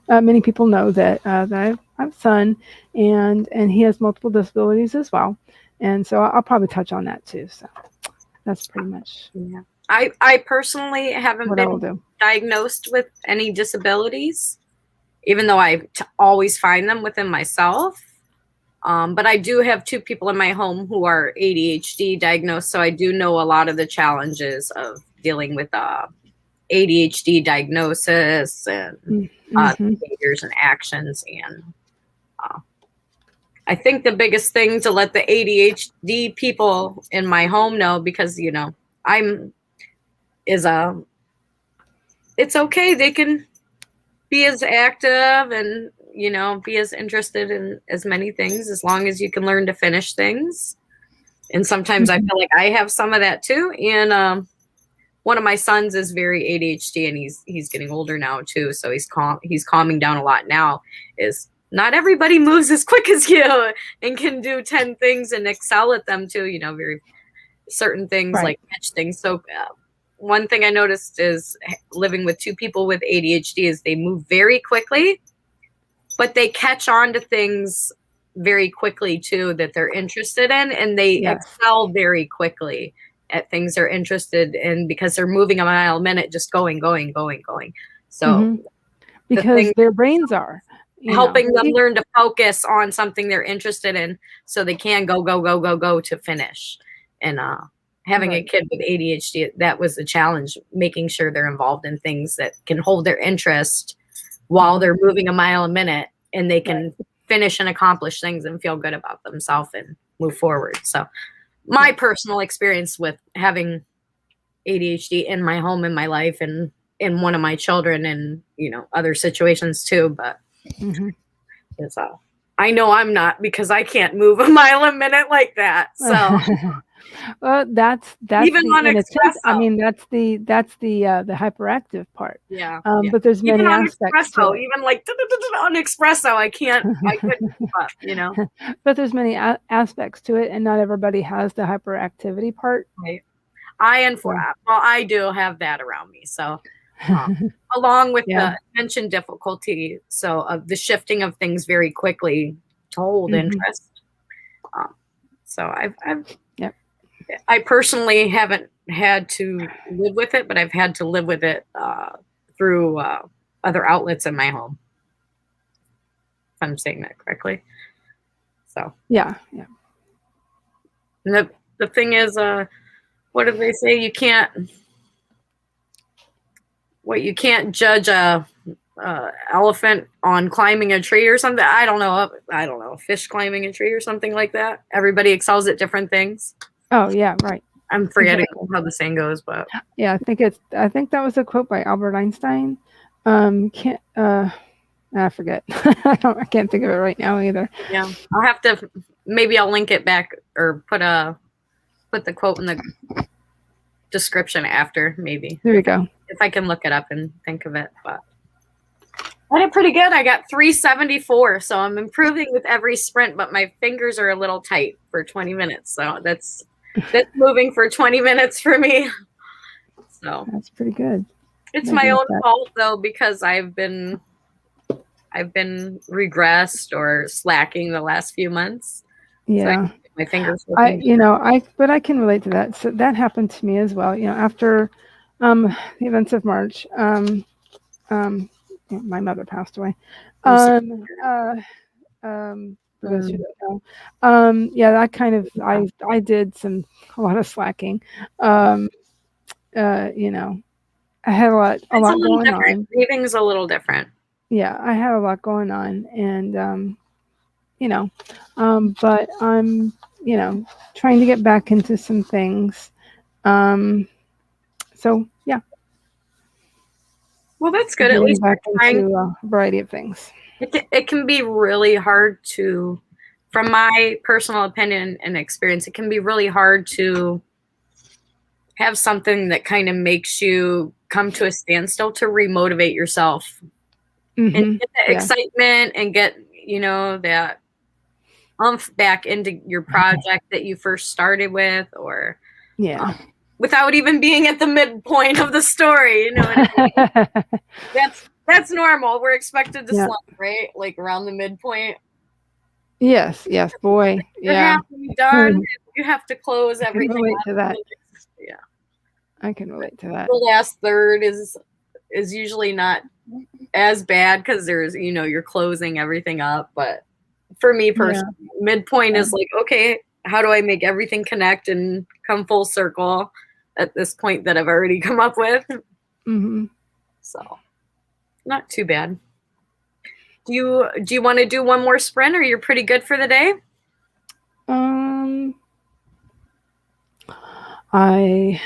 many people know that I have a son, and he has multiple disabilities as well, and so I'll probably touch on that too. So that's pretty much. Yeah. I personally haven't been diagnosed with any disabilities, even though I always find them within myself. But I do have 2 people in my home who are ADHD diagnosed, so I do know a lot of the challenges of dealing with ADHD diagnosis and behaviors and actions. And I think the biggest thing to let the ADHD people in my home know, because it's okay. They can be as active and be as interested in as many things, as long as you can learn to finish things. And sometimes I feel like I have some of that too. And one of my sons is very ADHD, and he's getting older now too, so he's calming down a lot now. Is not everybody moves as quick as you and can do 10 things and excel at them too, very certain things, right, like catch things. So one thing I noticed is living with 2 people with ADHD is they move very quickly, but they catch on to things very quickly too that they're interested in, and they excel very quickly at things they're interested in because they're moving a mile a minute, just going. So because their brains are helping them learn to focus on something they're interested in, so they can go to finish. And having a kid with ADHD, that was the challenge, making sure they're involved in things that can hold their interest while they're moving a mile a minute, and they can finish and accomplish things and feel good about themselves and move forward. So my personal experience with having ADHD in my home, in my life, and in one of my children, and other situations too, but I know I'm not, because I can't move a mile a minute like that. So well, that's even on espresso. I mean, that's the hyperactive part. Yeah. But there's many aspects to it. Even like on espresso, I couldn't keep up, But there's many aspects to it, and not everybody has the hyperactivity part. Right. I do have that around me. So along with the attention difficulty, so of the shifting of things very quickly to hold interest. So I personally haven't had to live with it, but I've had to live with it through other outlets in my home. I'm saying that correctly. So Yeah. and the thing is, what do they say? You can't judge a elephant on climbing a tree or something. I don't know. Fish climbing a tree or something like that. Everybody excels at different things. Oh, yeah, right. I'm forgetting Exactly. how the saying goes, but Yeah, I think that was a quote by Albert Einstein. Can't I forget. I can't think of it right now either. yeah, I'll have to, maybe I'll link it back or put the quote in the description after, maybe. There you go. If I can look it up and think of it, but I did pretty good. I got 374, so I'm improving with every sprint, but my fingers are a little tight for 20 minutes. So that's moving for 20 minutes for me. So That's pretty good. it's I my get own that. fault though, because I've been regressed or slacking the last few months. So Yeah. my fingers I looking. you know, I can relate to that. So that happened to me as well. After the events of March, my mother passed away. I'm sorry. For those who don't know. Yeah, that kind of I did a lot of slacking. Um, I had a lot It's a little going different. on. Grieving's a little different. Yeah, I had a lot going on, and but I'm trying to get back into some things. So yeah, Well, that's good. At getting least back you're trying. into a variety of things. It can be really hard to, from my personal opinion and experience, it can be really hard to have something that kind of makes you come to a standstill to remotivate yourself and Hmm. get the Yeah, excitement and get, that umph back into your project that you first started with, or yeah. without even being at the midpoint of the story. You know what I mean? That's normal. We're expected to Yeah. slump, right? Like around the midpoint. Yes. Yes. Boy. You're Yeah. halfway done. You have to close I can everything relate to up. that. Yeah. I can relate to that. The last third is usually not as bad because there's, you're closing everything up. But for me Yeah. personally, midpoint Yeah. is like, okay, how do I make everything connect and come full circle at this point that I've already come up with? Hmm. So not too bad. Do you want to do one more sprint, or you're pretty good for the day? Um, I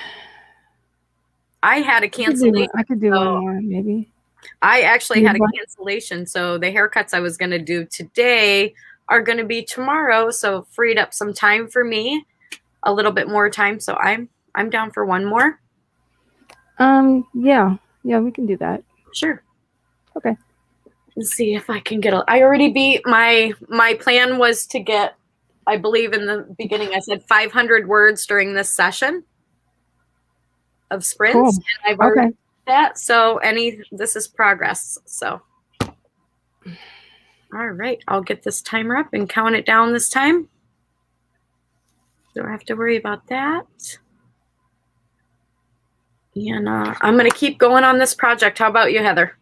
I had a cancellation. I could do one So more maybe. I actually You had a what? cancellation. So the haircuts I was going to do today are going to be tomorrow. So freed up some time for me, a little bit more time. So I'm down for one more. Yeah. Yeah, we can do that. Sure. Okay. Let's see if I can get I already beat my plan was to get, I believe in the beginning I said 500 words during this session of sprints. Cool. And I've Okay. already that. So this is progress. So all right, I'll get this timer up and count it down this time. Don't have to worry about that. And I'm going to keep going on this project. How about you, Heather?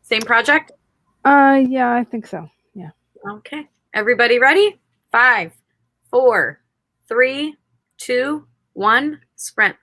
Same project? Yeah, I think so. Yeah. Okay. Everybody ready? 5, 4, 3, 2, 1, sprint.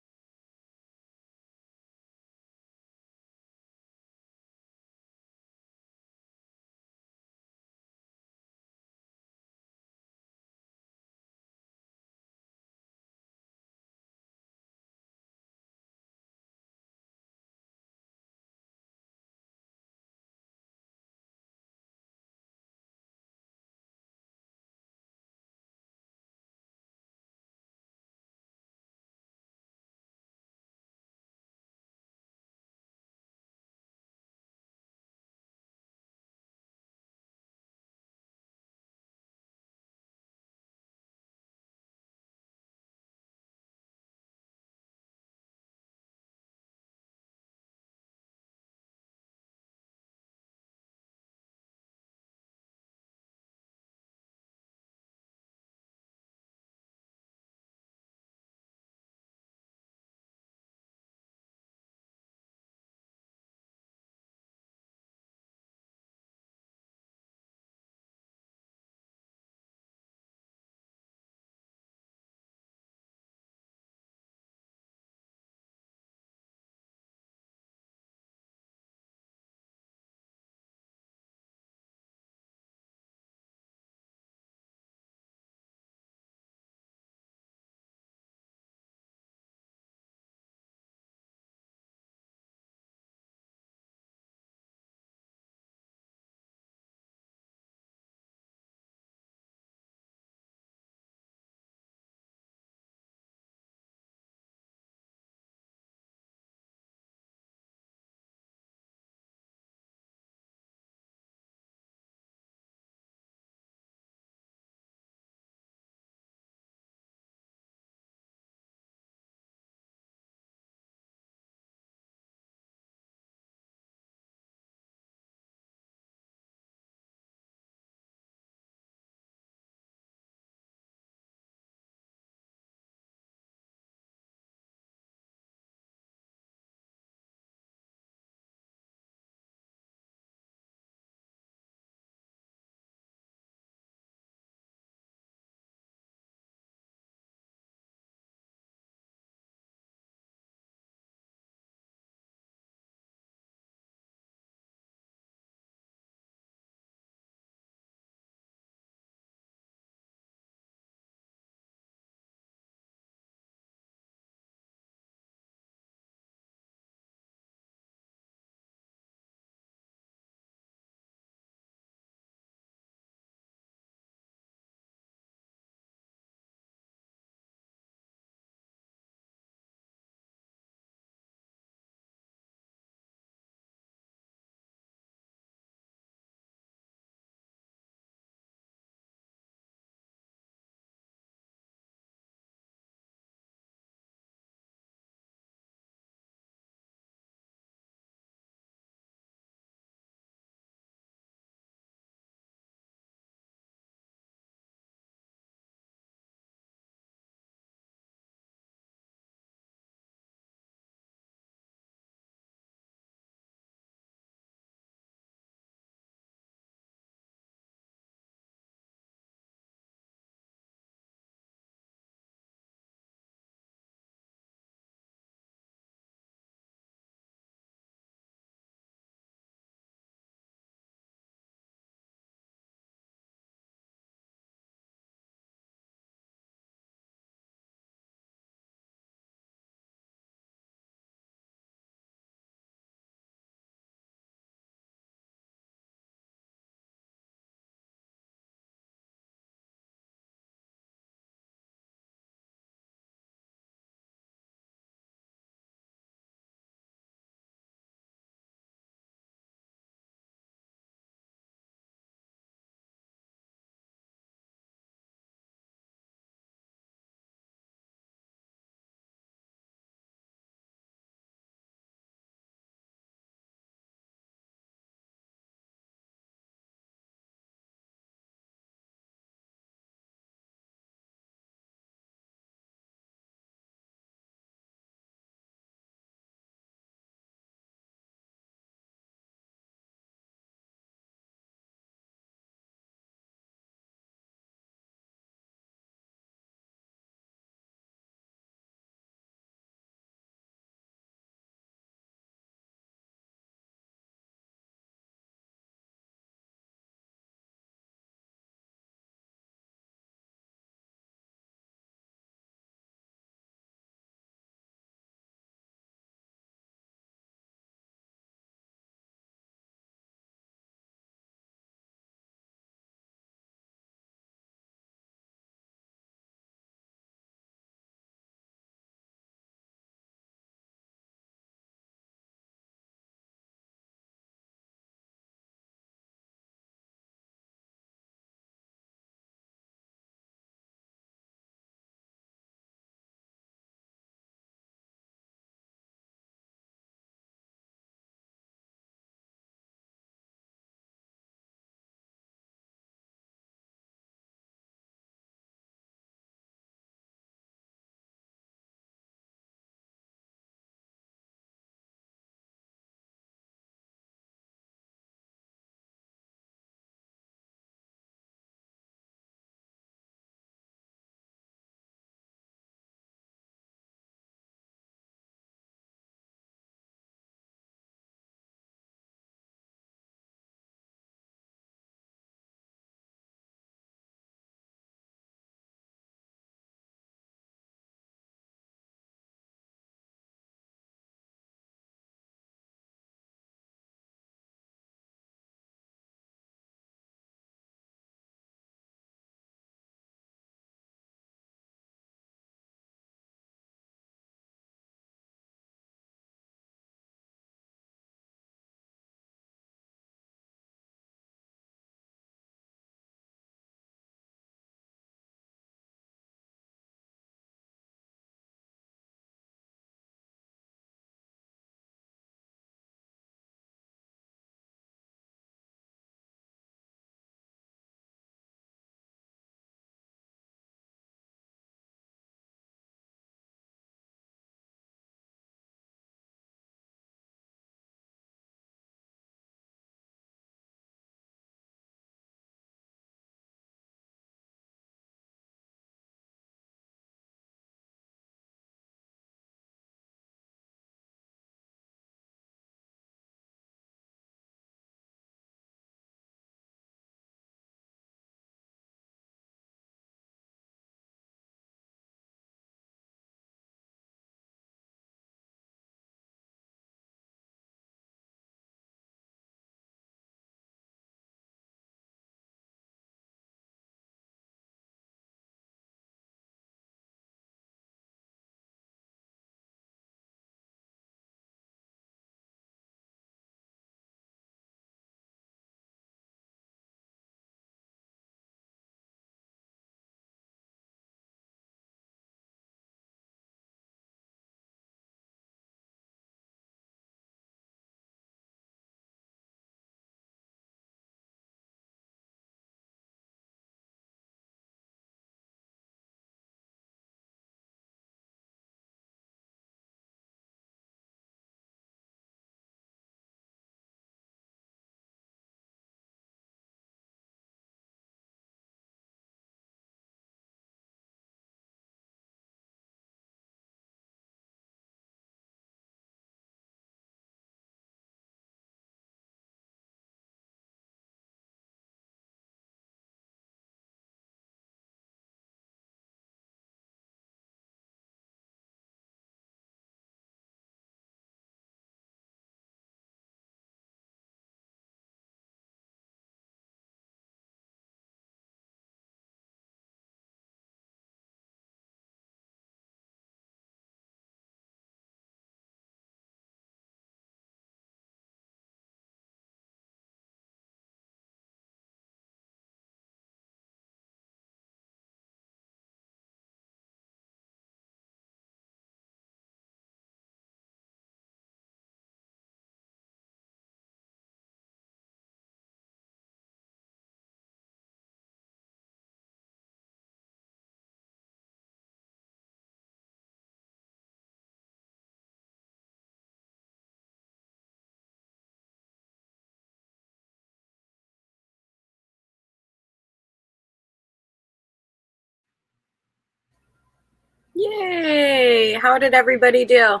Yay! How did everybody do?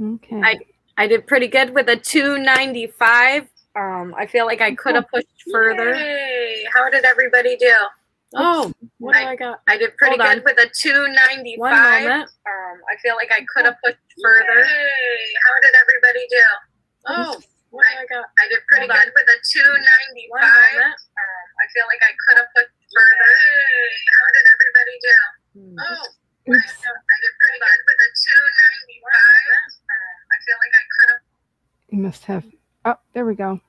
Okay. I did pretty good with a 295. I feel like I could have pushed further. Yay! How did everybody do? Oh, what do I got? I did pretty good with a 295. One moment. I feel like I could have pushed further. Yay! How did everybody do? Oh, what do I got? I did pretty good with a 295. One moment. I feel like I could have pushed further. Yay! How did everybody do? Oh, Oops. I did pretty good with a 295. I feel like I could have. You must have. Oh, there we go.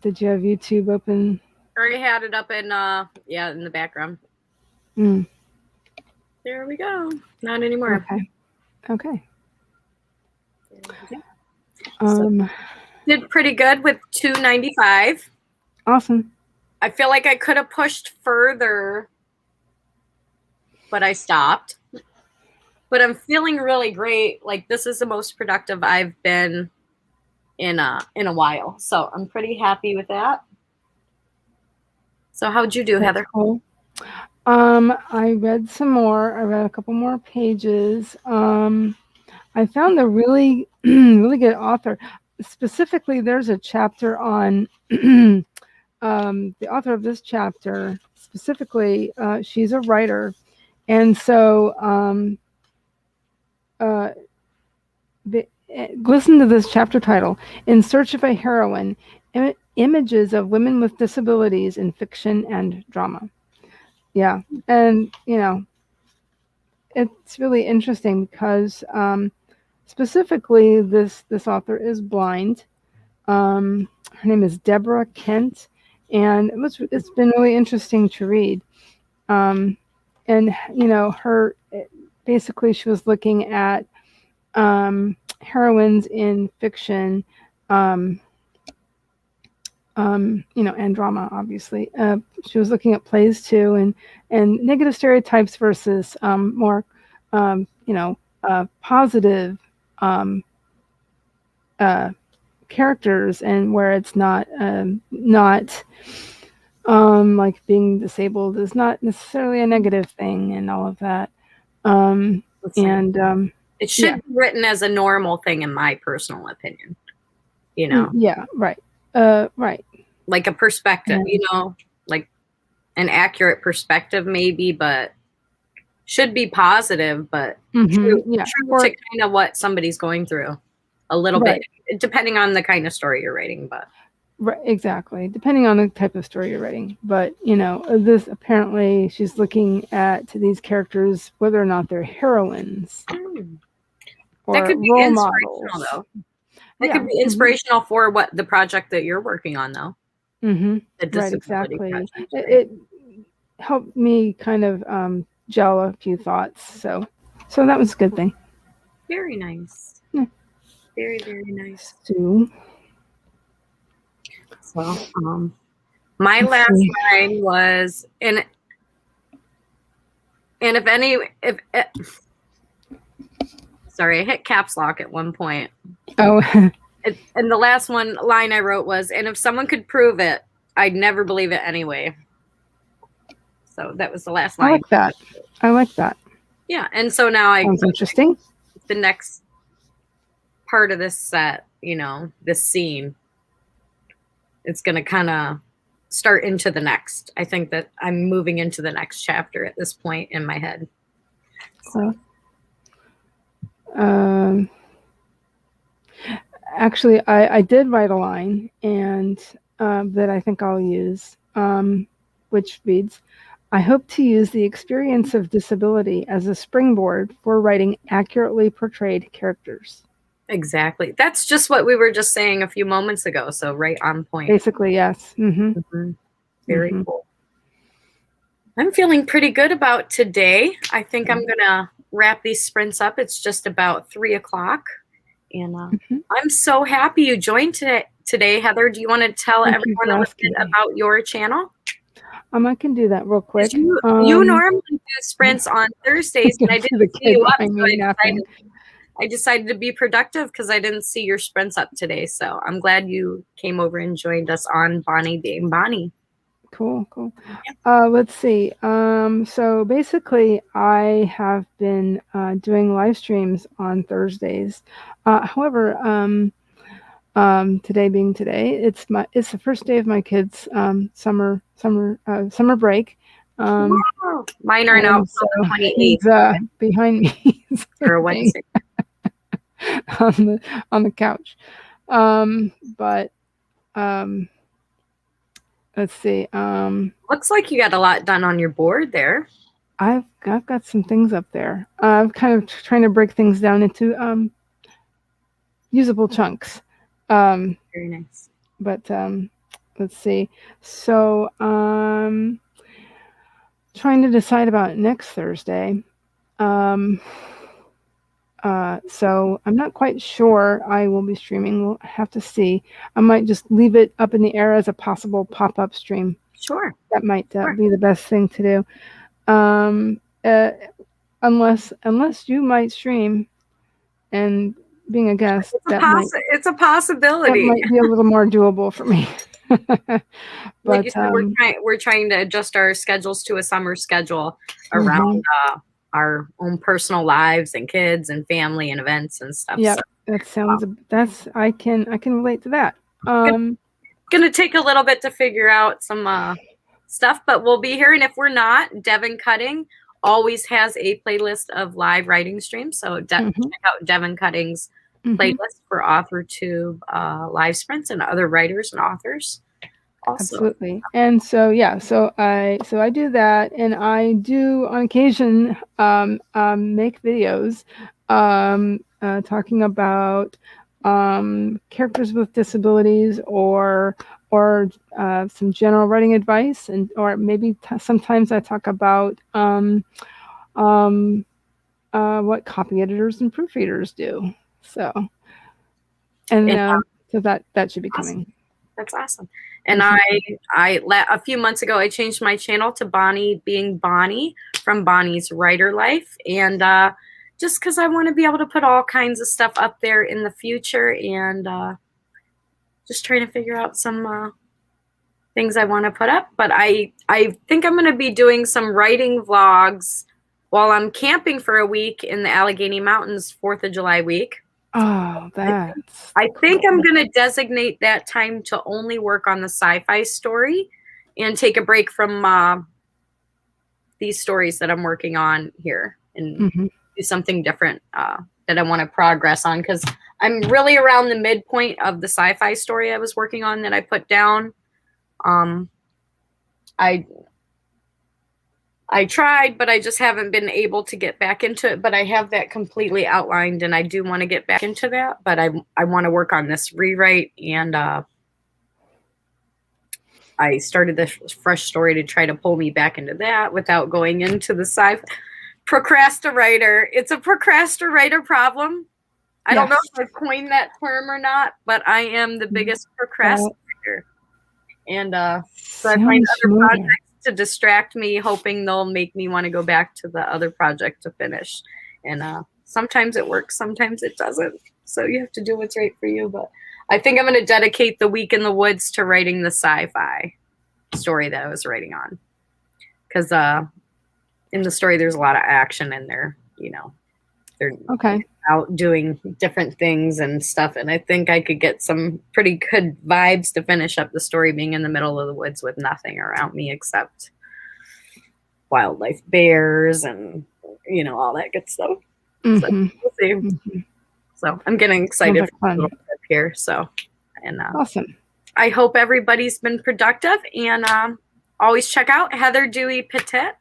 Did you have YouTube open? I already had it up in in the background. Mm. There we go. Not anymore. Okay. Did pretty good with 295. Awesome. I feel like I could have pushed further, but I stopped. But I'm feeling really great. Like, this is the most productive I've been in a while. So I'm pretty happy with that. So how'd you do, That's Heather? cool. I read some more. I read a couple more pages. I found a really, really good author. Specifically, there's a chapter on the author of this chapter. Specifically, she's a writer, and so listen to this chapter title: "In Search of a Heroine: Images of Women with Disabilities in Fiction and Drama." Yeah, and it's really interesting because specifically this author is blind. Her name is Deborah Kent, and it's been really interesting to read. And her basically she was looking at heroines in fiction, and drama, obviously. She was looking at plays too, and negative stereotypes versus more, positive characters, and where it's not like being disabled is not necessarily a negative thing, and all of that. It should be written as a normal thing, in my personal opinion. Yeah, right. Right. Like a perspective, like an accurate perspective, maybe, but should be positive, but true to kind of what somebody's going through a little bit, depending on the kind of story you're writing. But right, exactly, depending on the type of story you're writing. But this apparently she's looking at these characters, whether or not they're heroines or that could be role inspirational, models. though. That could be inspirational for what the project that you're working on, though. The right, exactly. Project, it helped me kind of gel a few thoughts. So that was a good thing. Very nice. Yeah. Very, very nice. So my last line was, and if sorry, I hit caps lock at one point. Oh. And the last line I wrote was, and if someone could prove it, I'd never believe it anyway. So that was the last line. I like that. Yeah, and so now sounds interesting. The next part of this set, this scene, it's going to kind of start into the next. I think that I'm moving into the next chapter at this point in my head. So. Actually, I did write a line, and that I think I'll use, which reads, "I hope to use the experience of disability as a springboard for writing accurately portrayed characters." Exactly. That's just what we were just saying a few moments ago. So right on point. Basically, yes. Very cool. I'm feeling pretty good about today. I think I'm going to wrap these sprints up. It's just about 3:00. And I'm so happy you joined today, Heather. Do you want to tell everyone a little bit about your channel? I can do that real quick. You normally do sprints on Thursdays, and I didn't see you up, so I decided to be productive because I didn't see your sprints up today. So I'm glad you came over and joined us on Bonnie Being Bonnie. Cool. Let's see. So basically, I have been doing live streams on Thursdays. However, today being today, it's the first day of my kids' summer break. Wow. Mine are now And so till the he's 28th behind me for sleeping Wednesday. on the couch. But let's see. Looks like you got a lot done on your board there. I've got some things up there. I'm kind of trying to break things down into usable chunks. Very nice. But let's see. So trying to decide about next Thursday. So I'm not quite sure I will be streaming. We'll have to see. I might just leave it up in the air as a possible pop-up stream. Sure. That might be the best thing to do. Unless you might stream, and being a guest, it's a possibility. That might be a little more doable for me. But like you said, we're trying to adjust our schedules to a summer schedule around our own personal lives and kids and family and events and stuff. Yeah, so, that sounds. I can relate to that. Gonna take a little bit to figure out some stuff, but we'll be here. And if we're not, Devin Cutting always has a playlist of live writing streams. So check out Devin Cutting's playlist for AuthorTube live sprints and other writers and authors. Also. Absolutely. And so so I do that, and I do on occasion make videos talking about characters with disabilities or some general writing advice, or maybe sometimes I talk about what copy editors and proofreaders do. So so that should be coming. That's awesome. And a few months ago, I changed my channel to Bonnie Being Bonnie from Bonnie's Writer Life. And just because I want to be able to put all kinds of stuff up there in the future, and just trying to figure out some things I want to put up. But I think I'm going to be doing some writing vlogs while I'm camping for a week in the Allegheny Mountains 4th of July week. Oh, that's I think I'm going to designate that time to only work on the sci-fi story and take a break from these stories that I'm working on here and do something different that I want to progress on, because I'm really around the midpoint of the sci-fi story I was working on that I put down. I tried, but I just haven't been able to get back into it. But I have that completely outlined, and I do want to get back into that. But I want to work on this rewrite, and I started this fresh story to try to pull me back into that without going into the sci-fi. Procrastinator. It's a procrastinator problem. I don't know if I've coined that term or not, but I am the biggest procrastinator. And so I find other projects to distract me, hoping they'll make me want to go back to the other project to finish. And sometimes it works, sometimes it doesn't. So you have to do what's right for you. But I think I'm going to dedicate the week in the woods to writing the sci-fi story that I was writing on. Because in the story, there's a lot of action in there. You know, they're out doing different things and stuff. And I think I could get some pretty good vibes to finish up the story being in the middle of the woods with nothing around me except wildlife, bears, and, you know, all that good stuff. So we'll see. So I'm getting excited for a little bit here. So, and awesome. I hope everybody's been productive, and always check out Heather Dewey Petit.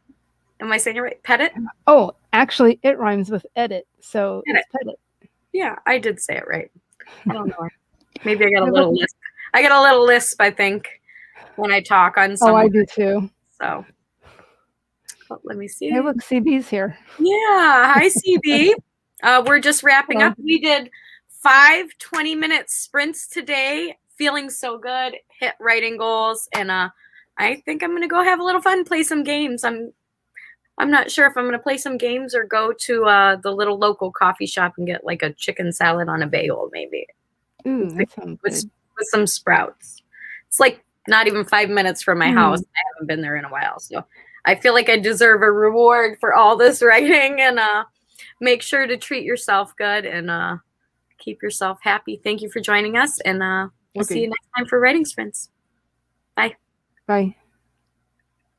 Am I saying it right? Petit? Oh, actually, it rhymes with edit. So it's Petit. Yeah, I did say it right. I don't know. Maybe I got a little lisp. I get a little lisp, I think, when I talk on some. Oh, I do too. So let me see. Hey, look, CB's here. Yeah. Hi, CB. We're just wrapping up. We did 5 20-minute sprints today. Feeling so good. Hit writing goals. And I think I'm going to go have a little fun, play some games. I'm not sure if I'm going to play some games or go to the little local coffee shop and get like a chicken salad on a bagel, maybe. Ooh, that sounds good. With some sprouts. It's like not even 5 minutes from my house. I haven't been there in a while. So I feel like I deserve a reward for all this writing, and make sure to treat yourself good and keep yourself happy. Thank you for joining us, and we'll see you next time for Writing Sprints. Bye. Bye.